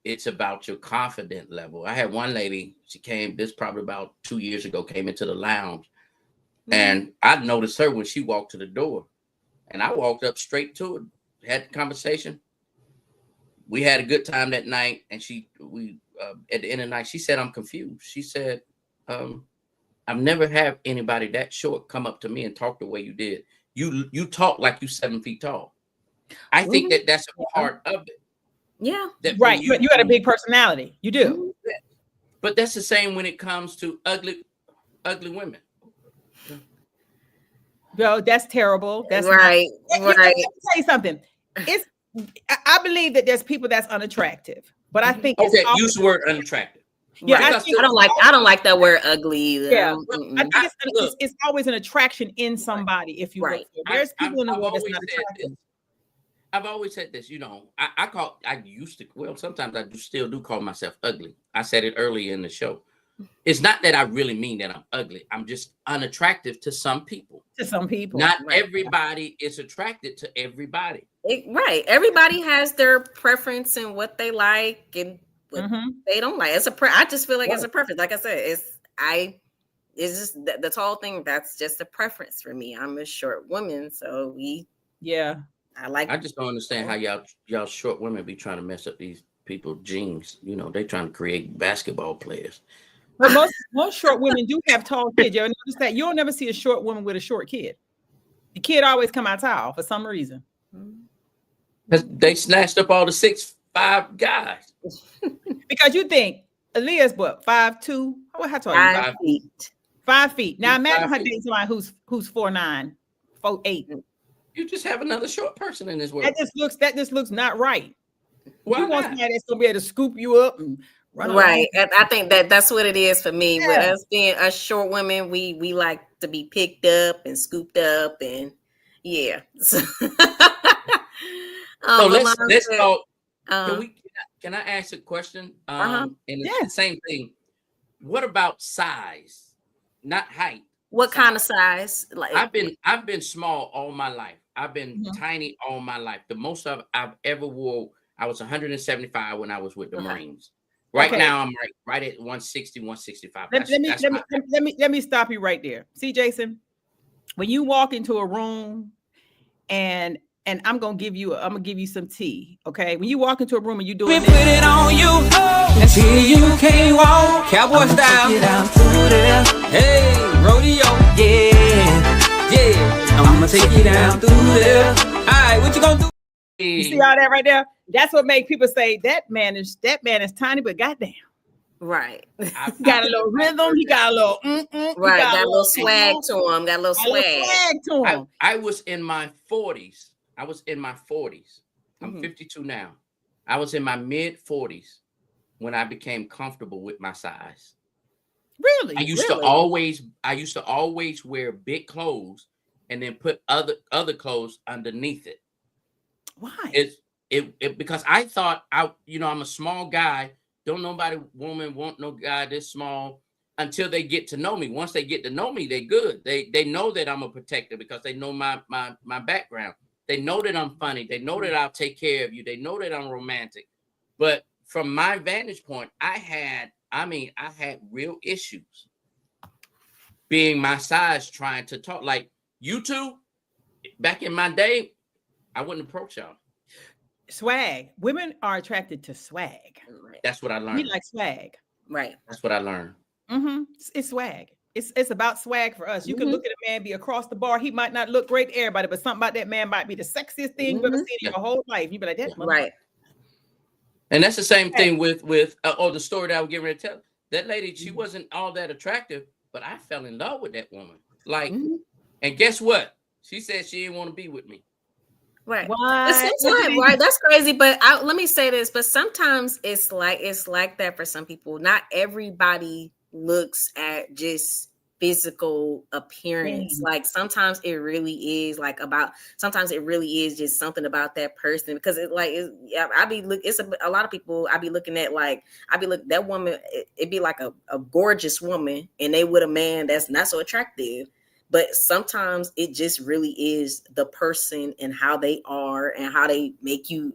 it's about your confident level. I had one lady, she came, this probably about 2 years ago, came into the lounge. And I noticed her when she walked to the door, and I walked up straight to her, had the conversation. We had a good time that night, and we at the end of the night, she said, "I'm confused." She said, "I've never had anybody that short come up to me and talk the way you did. You talk like you 7 feet tall." I think that's a part of it. Yeah, right. You got a big personality. You do. But that's the same when it comes to ugly women. Yo, that's terrible. That's right. Let me tell you something. I believe that there's people that's unattractive, but I think use the word unattractive. Yeah, right. I don't like that word ugly either. Yeah, I think it's always an attraction in somebody. If you look, there's people in the world that's not attractive. I've always said this, sometimes I still do call myself ugly. I said it earlier in the show. It's not that I really mean that I'm ugly. I'm just unattractive to some people. Not everybody is attracted to everybody. Right. Everybody has their preference and what they like and what they don't like. I just feel like it's a preference. Like I said, it's just the tall thing. That's just a preference for me. I'm a short woman, so I just don't understand how y'all short women be trying to mess up these people's genes. They trying to create basketball players. But most short women do have tall kids. You ever notice that? You'll never see a short woman with a short kid. The kid always come out tall for some reason. They snatched up all the 6'5" guys. Because you think Aaliyah's what, 5'2"? How tall are you? 5 feet. 5 feet. Now imagine her dating somebody who's 4'9", 4'8". You just have another short person in this world. That just looks not right. Why you want somebody that's gonna be able to scoop you up and run right? And I think that's what it is for me. With us being us short women, we like to be picked up and scooped up, and So let's talk. Can I ask a question? And it's the same thing. What about size, not height? What kind of size? Like I've been small all my life. I've been tiny all my life. The most I've ever wore, I was 175 when I was with the Marines. Right now, I'm right at 160, 165. Let me stop you right there. See, Jason, when you walk into a room and I'm gonna give you some tea, okay? When you walk into a room and you doing We put it on you until you can't walk. Cowboy style. Take it out through there. Hey, rodeo. Yeah. I'm gonna take you down through there. All right, what you gonna do? You see all that right there? That's what make people say that man is tiny, but goddamn. Right. He got a little rhythm. He got a little right. Got a little swag to him. Got a little swag to him. I was in my 40s. I'm 52 now. I was in my mid 40s when I became comfortable with my size. Really? I used to always wear big clothes and then put other clothes underneath it. Why? It because I thought I'm a small guy. Don't woman want no guy this small until they get to know me. Once they get to know me, they good. They know that I'm a protector because they know my background. They know that I'm funny. They know that I'll take care of you. They know that I'm romantic. But from my vantage point, I had real issues being my size, trying to talk like you two. Back in my day, I wouldn't approach y'all. Swag. Women are attracted to swag. That's what I learned. We like swag. Right. That's what I learned. It's swag. It's about swag for us. You can look at a man be across the bar. He might not look great to everybody, but something about that man might be the sexiest thing you've ever seen in your whole life. You be like, that right. And that's the same thing with the story that I was getting ready to tell. That lady, she wasn't all that attractive, but I fell in love with that woman. Like, and guess what? She said she didn't want to be with me. Right. Right. That's crazy. But let me say this. But sometimes it's like that for some people. Not everybody looks at just physical appearance. Like sometimes it really is sometimes it really is just something about that person, because a lot of people I be looking at, that woman, it'd be like a gorgeous woman and they with a man that's not so attractive. But sometimes it just really is the person and how they are and how they make you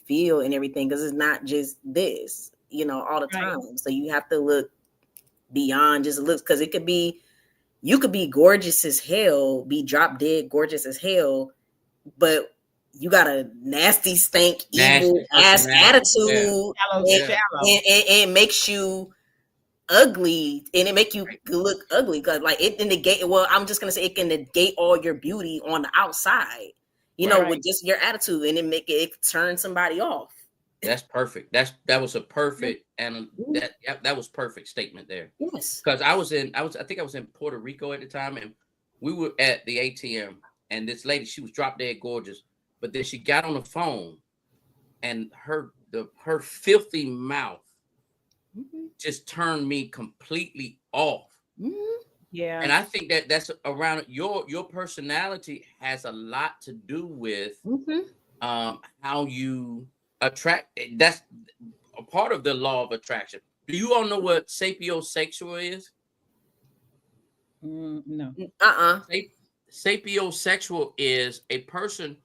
feel and everything. Because it's not just this, all the time. So you have to look beyond just looks, because you could be gorgeous as hell, be drop dead gorgeous as hell, but you got a nasty, evil ass attitude, and it makes you ugly, and it make you look ugly, because it can negate. Well, I'm just gonna say it can negate all your beauty on the outside, with just your attitude, and it turn somebody off. That's perfect. That was a perfect, and that was perfect statement there. Yes, because I think I was in Puerto Rico at the time, and we were at the ATM, and this lady, she was drop dead gorgeous, but then she got on the phone, and her filthy mouth just turned me completely off. Yeah. And I think that's around your personality has a lot to do with how you attract. That's a part of the law of attraction. Do you all know what sapiosexual is? No. Sapiosexual is a person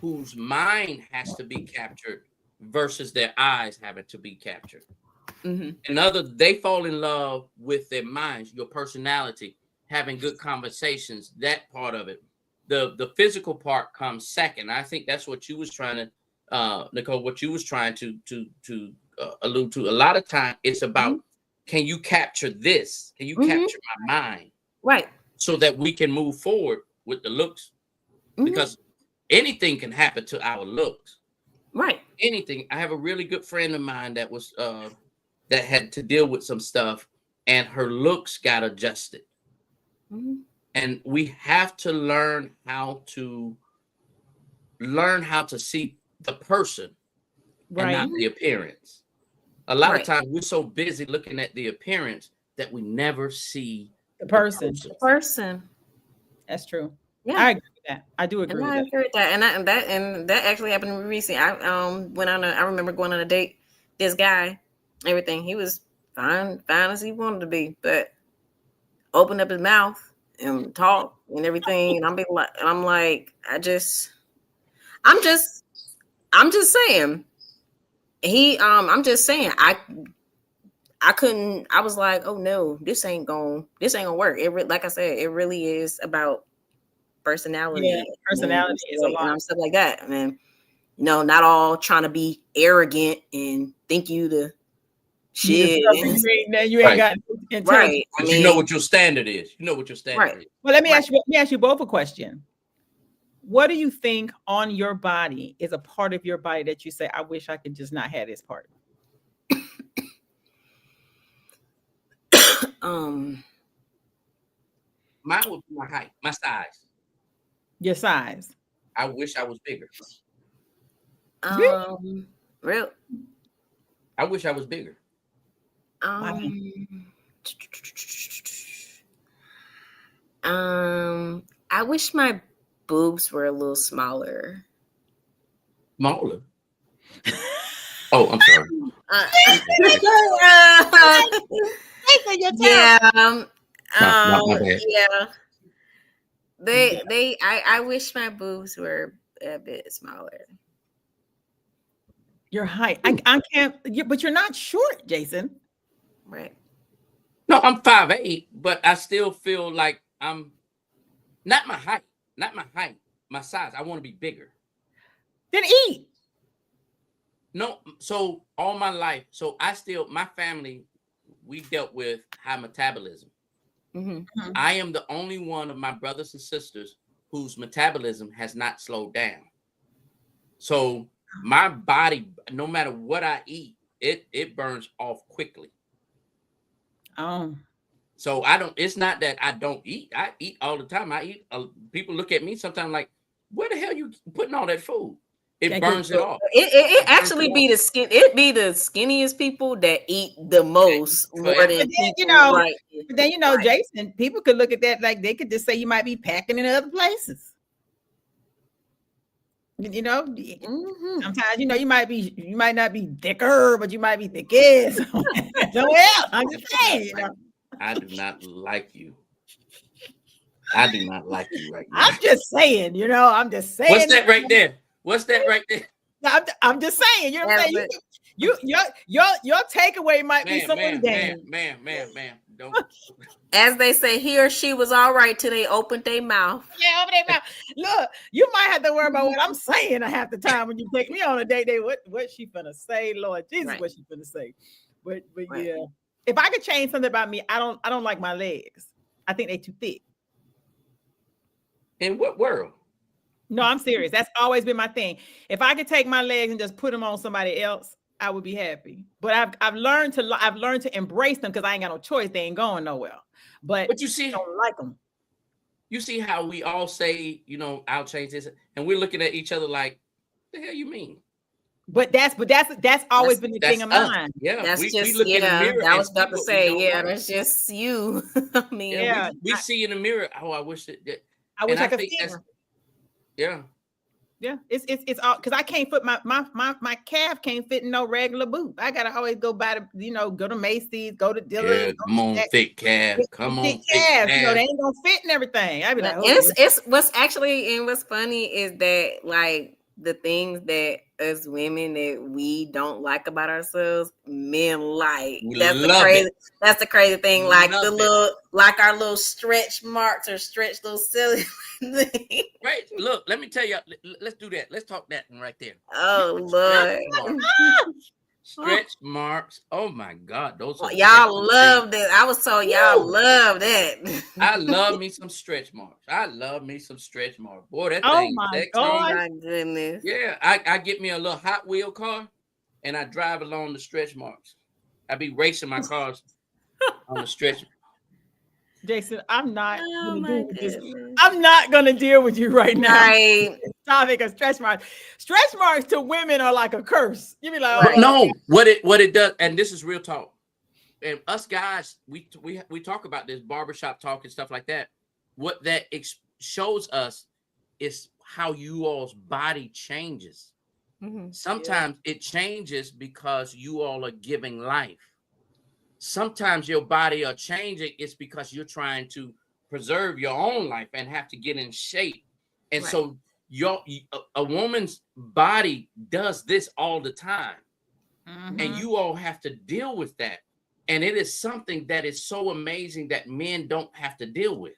whose mind has to be captured versus their eyes having to be captured. They fall in love with their minds, your personality, having good conversations, that part of it. The physical part comes second. I think that's what you was trying to, Nicole, what you was trying to allude to. A lot of time it's about, can you capture this? Can you capture my mind? Right. So that we can move forward with the looks. Because anything can happen to our looks. Right. Anything. I have a really good friend of mine that was that had to deal with some stuff, and her looks got adjusted. And we have to learn how to see the person and not the appearance. A lot of times we're so busy looking at the appearance that we never see the person. The person. That's true. Yeah, I agree with that. I do agree with that. I agree with that. And that actually happened recently. I remember going on a date. This guy, everything, he was fine as he wanted to be, but opened up his mouth and talk and everything, and I'm like, I'm just saying. I'm just saying, I was like, oh no, this ain't gonna work. Like I said, it really is about personality. Yeah, personality is a lot. And I'm stuff like that, man. Not all trying to be arrogant and think you the shit. You ain't got intelligence. Right. But you know what your standard is. You know what your standard is. Well, let me ask you both a question. What do you think on your body is a part of your body that you say, I wish I could just not have this part? Mine would be my height, my size. Your size. I wish I was bigger. Real. I wish I was bigger. I wish my boobs were a little smaller. Smaller? Oh, I'm sorry. Yeah. Not my bad. Yeah. I wish my boobs were a bit smaller. Your height. I can't, but you're not short, Jason. Right. No, I'm 5'8", but I still feel like I'm not my height, my size. I want to be bigger. Then eat. No, so all my life, my family, we dealt with high metabolism. Mm-hmm. I am the only one of my brothers and sisters whose metabolism has not slowed down. So my body, no matter what I eat, it burns off quickly. Oh. So it's not that I don't eat. I eat all the time. I eat. People look at me sometimes like, where the hell you putting all that food? It burns it off. It actually be the skin. It be the skinniest people that eat the most more than people. But then Jason, people could look at that like they could just say you might be packing in other places. Sometimes you might not be thicker, but you might be thickest. Somewhere else. I'm just saying. I do not like you. I do not like you right now. I'm just saying. I'm just saying. What's that right there? What's that right there? I'm just saying. You know what I'm saying? Your takeaway might be someone's game. Ma'am, don't. As they say, he or she was all right till they opened their mouth. Yeah, open their mouth. Look, you might have to worry about what I'm saying half the time when you take me on a date. What she finna say, Lord Jesus, what she finna say. But yeah, if I could change something about me, I don't like my legs. I think they're too thick. In what world? No, I'm serious. That's always been my thing. If I could take my legs and just put them on somebody else, I would be happy. But I've learned to embrace them because I ain't got no choice. They ain't going nowhere. But you see, I don't like them. You see how we all say, I'll change this, and we're looking at each other like, what the hell you mean? But that's always been the thing of mine. Yeah, that's we just look in the mirror. I was about to say, that's just you. I mean, we see in the mirror. Oh, I wish that. I wish I could see her. Yeah. Yeah, it's all because I can't fit my calf can't fit in no regular boot. I gotta always go by go to Macy's, go to Dillard's. Yeah, come on, thick calf. Come on, thick calf. They ain't gonna fit and everything. I'd be like, it's what's funny is that like the things that us women that we don't like about ourselves, men like. That's the crazy thing. Like our little stretch marks or stretch little silly thing. Right. Look, let me tell you. Let's do that. Let's talk that one right there. Oh Lord. Stretch marks. Oh my God, those are y'all love that. I was told y'all love that. I love me some stretch marks. Boy, that oh thing. My God. Oh my goodness. Yeah, I get me a little Hot Wheel car, and I drive along the stretch marks. I be racing my cars on the stretch. Jason, I'm not gonna deal with you right now. Right. Topic of stretch marks. Stretch marks to women are like a curse. You be like, oh, no, what it does, and this is real talk. And us guys, we talk about this barbershop talk and stuff like that. What that shows us is how you all's body changes. Mm-hmm. Sometimes it changes because you all are giving life. Sometimes your body are changing. It's because you're trying to preserve your own life and have to get in shape. And so a woman's body does this all the time. Mm-hmm. And you all have to deal with that. And it is something that is so amazing that men don't have to deal with.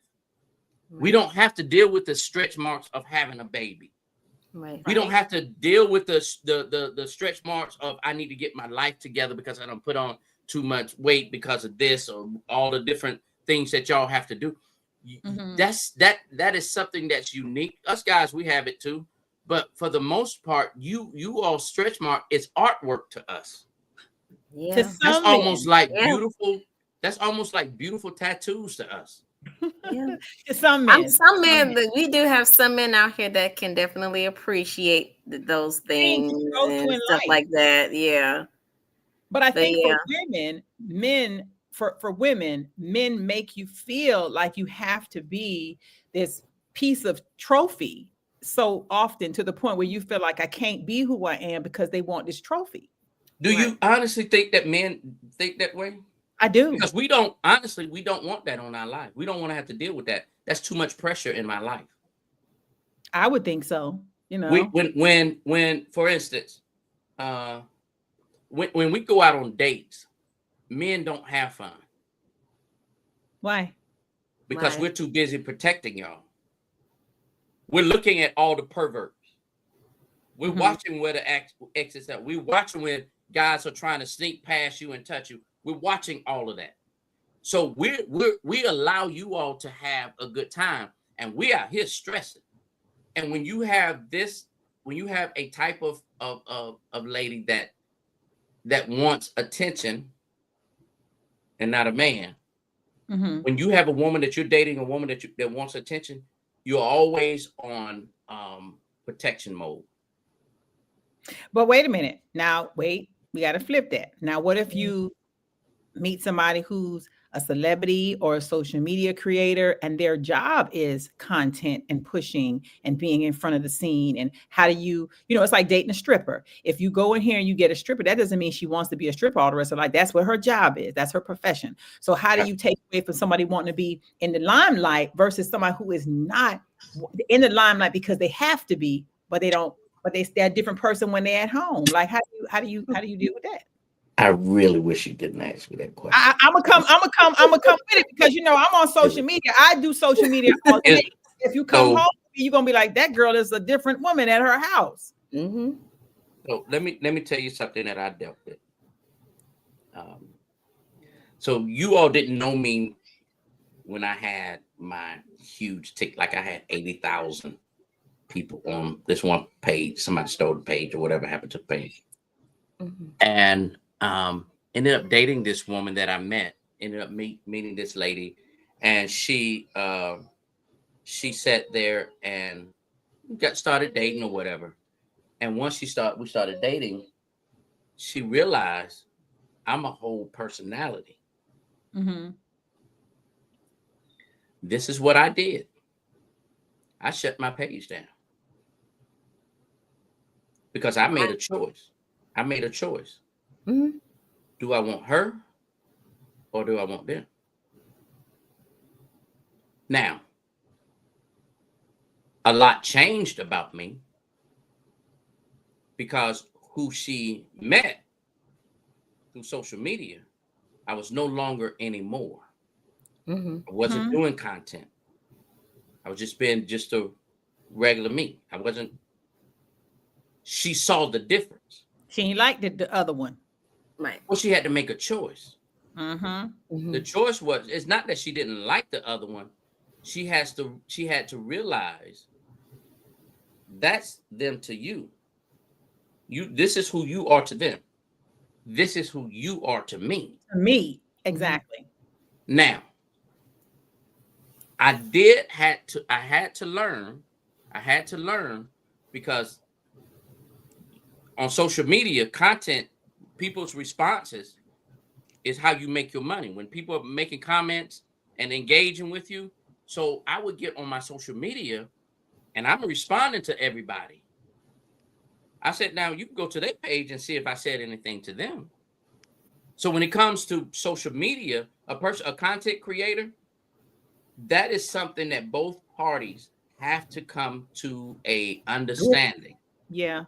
We don't have to deal with the stretch marks of having a baby. Right. We don't have to deal with the stretch marks of I need to get my life together because I don't put on too much weight because of this or all the different things that y'all have to do. That is something that's unique. Us guys, we have it too. But for the most part, you all stretch mark is artwork to us. Yeah. That's almost like beautiful. That's almost like beautiful tattoos to us. Yeah. Some men. We do have some men out here that can definitely appreciate those things and stuff like that. Yeah. But I think for women, men make you feel like you have to be this piece of trophy so often to the point where you feel like I can't be who I am because they want this trophy. Do you honestly think that men think that way? I do. Because we don't want that on our life. We don't want to have to deal with that. That's too much pressure in my life. I would think so. You know, when for instance, when we go out on dates, men don't have fun. Why? Because we're too busy protecting y'all. We're looking at all the perverts. We're watching where the exits are. We're watching when guys are trying to sneak past you and touch you. We're watching all of that. So we allow you all to have a good time, and we are here stressing. And when you have a type of lady that wants attention and not a man, when you have a woman that you're dating, a woman that wants attention, you're always on protection mode. But wait a minute. Now, we got to flip that. Now, what if you meet somebody who's a celebrity or a social media creator and their job is content and pushing and being in front of the scene? And how do you it's like dating a stripper. If you go in here and you get a stripper, that doesn't mean she wants to be a stripper all the rest of her life. That's what her job is. That's her profession. So how do you take away from somebody wanting to be in the limelight versus somebody who is not in the limelight because they have to be, but they don't, but they're a different person when they're at home? Like, how do you deal with that? I really wish you didn't ask me that question. I'm gonna come with it because I'm on social media. I do social media all day. If you come home, you're gonna be like, that girl is a different woman at her house. So let me tell you something that I dealt with. So you all didn't know me when I had my huge like I had 80,000 people on this one page. Somebody stole the page or whatever happened to the page. And ended up dating this woman that I met, ended up meeting this lady, and she sat there and got started dating or whatever. And once we started dating, she realized I'm a whole personality. This is what I did. I shut my page down because I made a choice. Do I want her or do I want them? Now, a lot changed about me because who she met through social media, I was no longer anymore. I wasn't doing content. I was just being just a regular me. I wasn't. She saw the difference. She liked the other one. Right. Well, she had to make a choice. The choice was, it's not that she didn't like the other one. She had to realize that's them to you. This is who you are to them. This is who you are to me. To me, exactly. Now, I had to learn because on social media, content, people's responses is how you make your money. When people are making comments and engaging with you. So I would get on my social media and I'm responding to everybody. I said, now you can go to their page and see if I said anything to them. So when it comes to social media, a content creator, that is something that both parties have to come to a understanding. Yeah.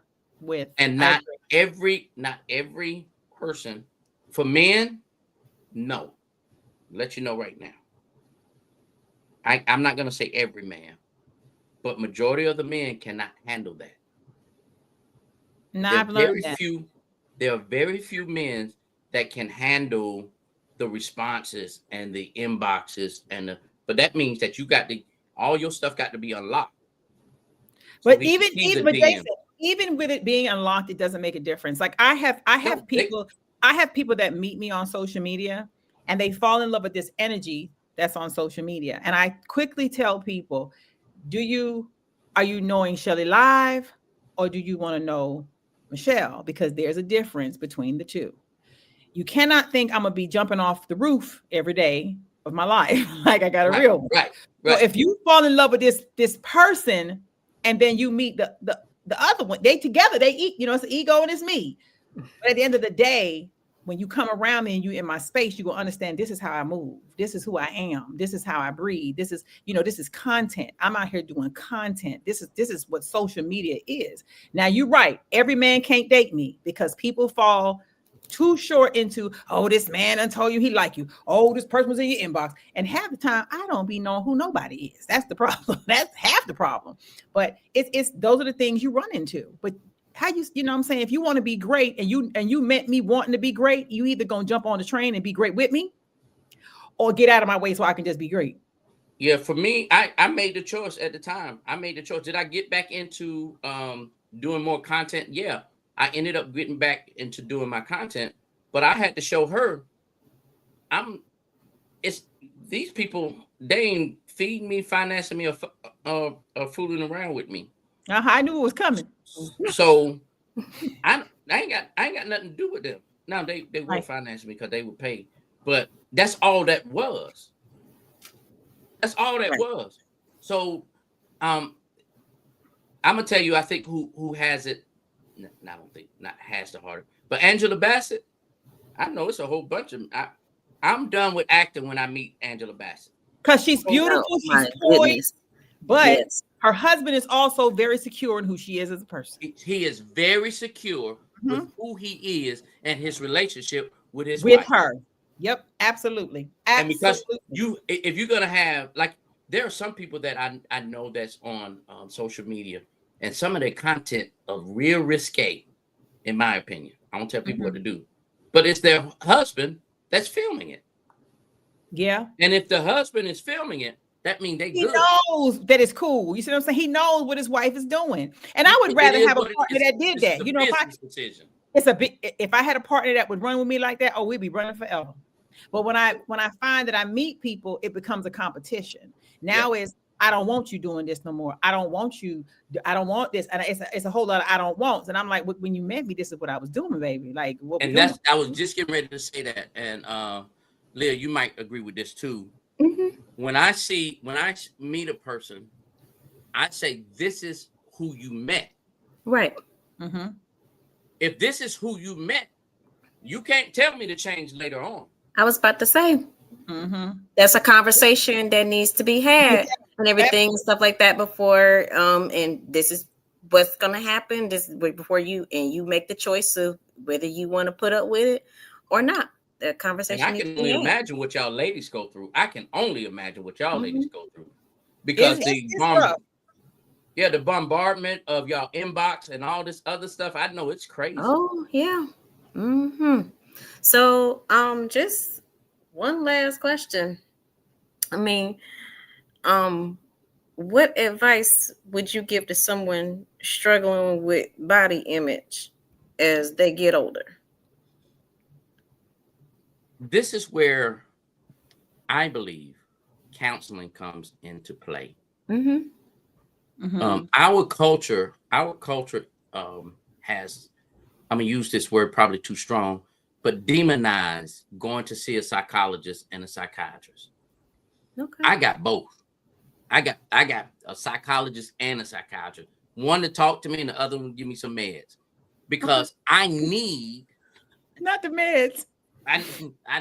And not every person. For men, No, let you know right now. I'm not gonna say every man, but majority of the men cannot handle that. No, There are I've learned very that. few. There are very few men that can handle the responses and the inboxes but that means that you got to all your stuff got to be unlocked. So But he can see the but DM. Jason, even with it being unlocked, it doesn't make a difference. Like I have No, people that meet me on social media and they fall in love with this energy that's on social media. And I quickly tell people, are you knowing Shelly live or do you want to know Michelle? Because there's a difference between the two. You cannot think I'm gonna be jumping off the roof every day of my life. Like I got a right, real one. right, So right. if you fall in love with this person and then you meet the other one, they together, they eat, it's the ego and it's me. But at the end of the day, when you come around me and you in my space, you will understand this is how I move. This is who I am. This is how I breathe. This is, this is content. I'm out here doing content. This is what social media is. Now you're right. Every man can't date me because people fall too short into, oh, this man done told you he like you. Oh, this person was in your inbox. And half the time I don't be knowing who nobody is. That's the problem. That's half the problem. But it's those are the things you run into. But how you know what I'm saying? If you want to be great and you met me wanting to be great, you either gonna jump on the train and be great with me or get out of my way so I can just be great. Yeah, for me, I made the choice at the time. I made the choice. Did I get back into doing more content? Yeah. I ended up getting back into doing my content, but I had to show her it's these people, they ain't feeding me, financing me, or fooling around with me. I knew it was coming. So I ain't got nothing to do with them. Now they were Right. financing me because they were paid, but that's all that was. That's all that was. So I'm gonna tell you, I think who has it. I don't think not has the heart, but Angela Bassett. I know it's a whole bunch of. I'm done with acting when I meet Angela Bassett. Because she's beautiful, Oh, she's my poised, goodness. but Yes. her husband is also very secure in who she is as a person. He is very secure with who he is and his relationship with his With wife. her. Yep, absolutely. And because Absolutely. if you're gonna have like, there are some people that I know that's on social media, and some of their content are real risque, in my opinion. I don't tell people what to do, but it's their husband that's filming it. Yeah. And if the husband is filming it, that means they He good. knows that it's cool. You see what I'm saying? He knows what his wife is doing. And I would It rather is have a what it partner is. that did This is that. a You know, business decision. it's a big, if I had a partner that would run with me like that, oh, we'd be running forever. But when I find that I meet people, it becomes a competition. Now is I don't want you doing this no more. I don't want this. And it's a whole lot of I don't want. And I'm like, when you met me, this is what I was doing, baby. Like what And that's I was just getting ready to say that. And Leah, you might agree with this too. Mm-hmm. When I meet a person, I say this is who you met. Right. Mm-hmm. If this is who you met, you can't tell me to change later on. I was about to say that's a conversation that needs to be had and everything and stuff like that before. And this is what's gonna happen. This is before you make the choice of whether you want to put up with it or not. The conversation. And I can only imagine what y'all ladies go through. I can only imagine what y'all ladies go through because the bombardment of y'all inbox and all this other stuff. I know it's crazy. Oh yeah. So just one last question. I mean, what advice would you give to someone struggling with body image as they get older? This is where I believe counseling comes into play. Our culture has, I'm gonna use this word probably too strong, but demonize going to see a psychologist and a psychiatrist. Okay. I got both. I got a psychologist and a psychiatrist. One to talk to me and the other one to give me some meds. Because I need not the meds. I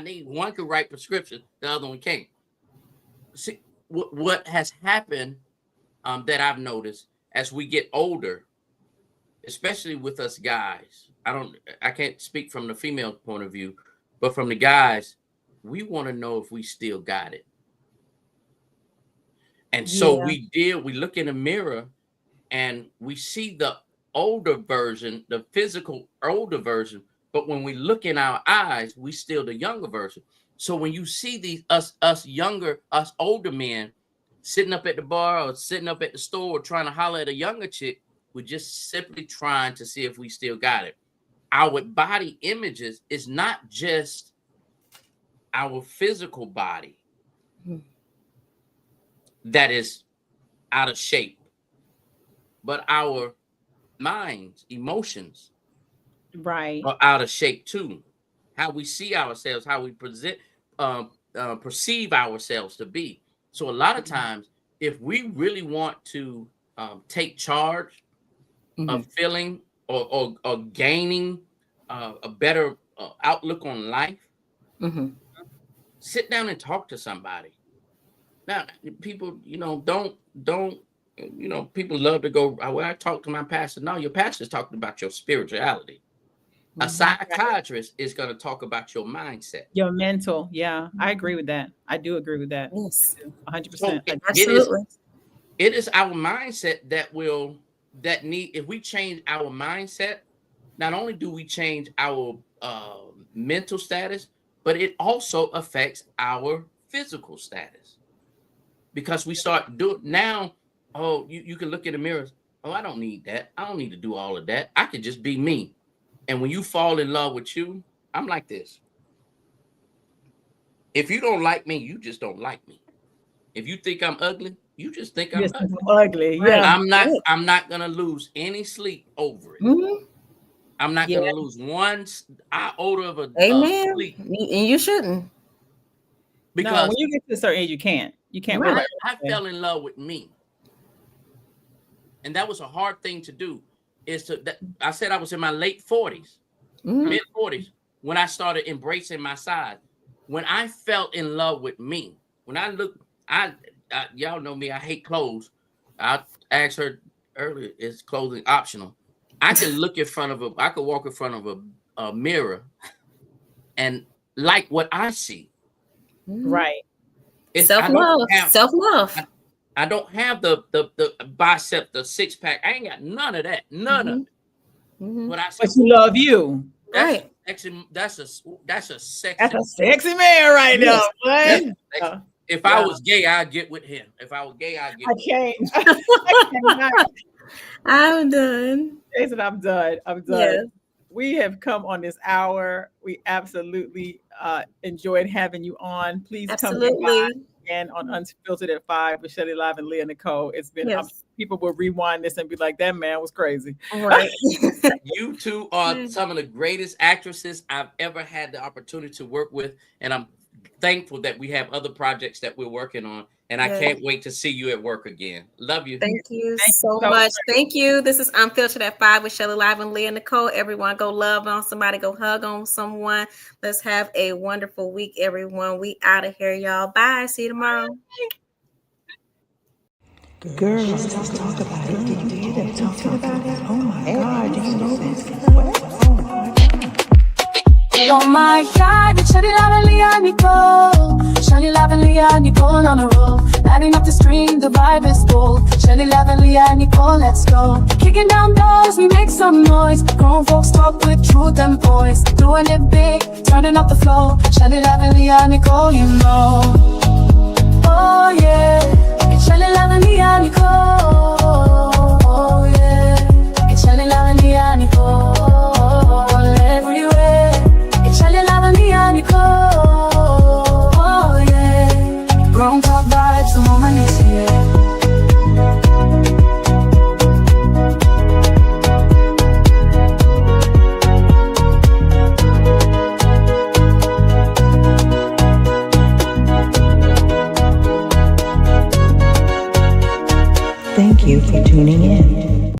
need one could write prescription, the other one can't. See what has happened that I've noticed as we get older, especially with us guys. I can't speak from the female point of view, but from the guys, we want to know if we still got it. And so we look in the mirror and we see the older version, the physical older version, but when we look in our eyes, we still the younger version. So when you see us older men sitting up at the bar or sitting up at the store trying to holler at a younger chick, we're just simply trying to see if we still got it. Our body images is not just our physical body that is out of shape, but our minds, emotions, right, are out of shape too. How we see ourselves, how we perceive ourselves to be. So a lot of times, if we really want to take charge of feeling or gaining a better outlook on life, sit down and talk to somebody. Now, people, don't, people love to go, well, I talk to my pastor. No, your pastor's talking about your spirituality. A psychiatrist is going to talk about your mindset. Your mental. Yeah, I agree with that. I do agree with that. Yes. 100%. So Absolutely. It is our mindset if we change our mindset, not only do we change our mental status, but it also affects our physical status. Because we start doing now, you can look in the mirror. Oh, I don't need that. I don't need to do all of that. I can just be me. And when you fall in love with you, I'm like this. If you don't like me, you just don't like me. If you think I'm ugly, you just think I'm ugly. Yeah. I'm not gonna lose any sleep over it. I'm not gonna lose one iota of a sleep. And you shouldn't. Because when you get to a certain age, you can't. Right. I fell in love with me, and that was a hard thing to do. I said I was in my late 40s, mid 40s, when I started embracing my side. When I fell in love with me, when I look, y'all know me, I hate clothes. I asked her earlier, is clothing optional? I can look in front of I could walk in front of a mirror and what I see. Right. Self-love. I don't have the bicep, the six pack. I ain't got none of that. None of it. But you love you. Right. That's a sexy. That's a sexy man right now. Boy. If I was gay, I'd get with him. If I was gay, I'd get with him. I cannot. I'm done. Jason, I'm done. Yes. We have come on this hour. We absolutely enjoyed having you on. Please come by again on Unfiltered at 5 with Shelly Live and Leah Nicole. It's been people will rewind this and be like, that man was crazy. Right. You two are some of the greatest actresses I've ever had the opportunity to work with, and I'm thankful that we have other projects that we're working on, and I can't wait to see you at work again. Love you. Thank you so much. Thank you. This is Unfiltered at 5 with Shelly Live and Leah Nicole. Everyone go love on somebody, go hug on someone. Let's have a wonderful week, everyone. We out of here, y'all. Bye. See you tomorrow. Girls, let's talk about it. Did you hear that? Talking about it. Oh my God, do you know this? What? Oh my God. Oh my God, Shelly Live and Leah Nicole. Shelly Live and Leah Nicole on a roll. Lighting up the stream, the vibe is bold. Shelly Live and Leah Nicole, let's go. Kicking down doors, we make some noise. Grown folks talk with truth and voice. Doing it big, turning up the flow. Shelly Live and Leah Nicole, you know. Oh yeah, it's Shelly Live and Leah Nicole. Oh yeah, it's Shelly Live and Leah Nicole. Everywhere, it's Shelly Live and Leah Nicole. Oh yeah, grown talk vibes, the moment is here. Thank you for tuning in.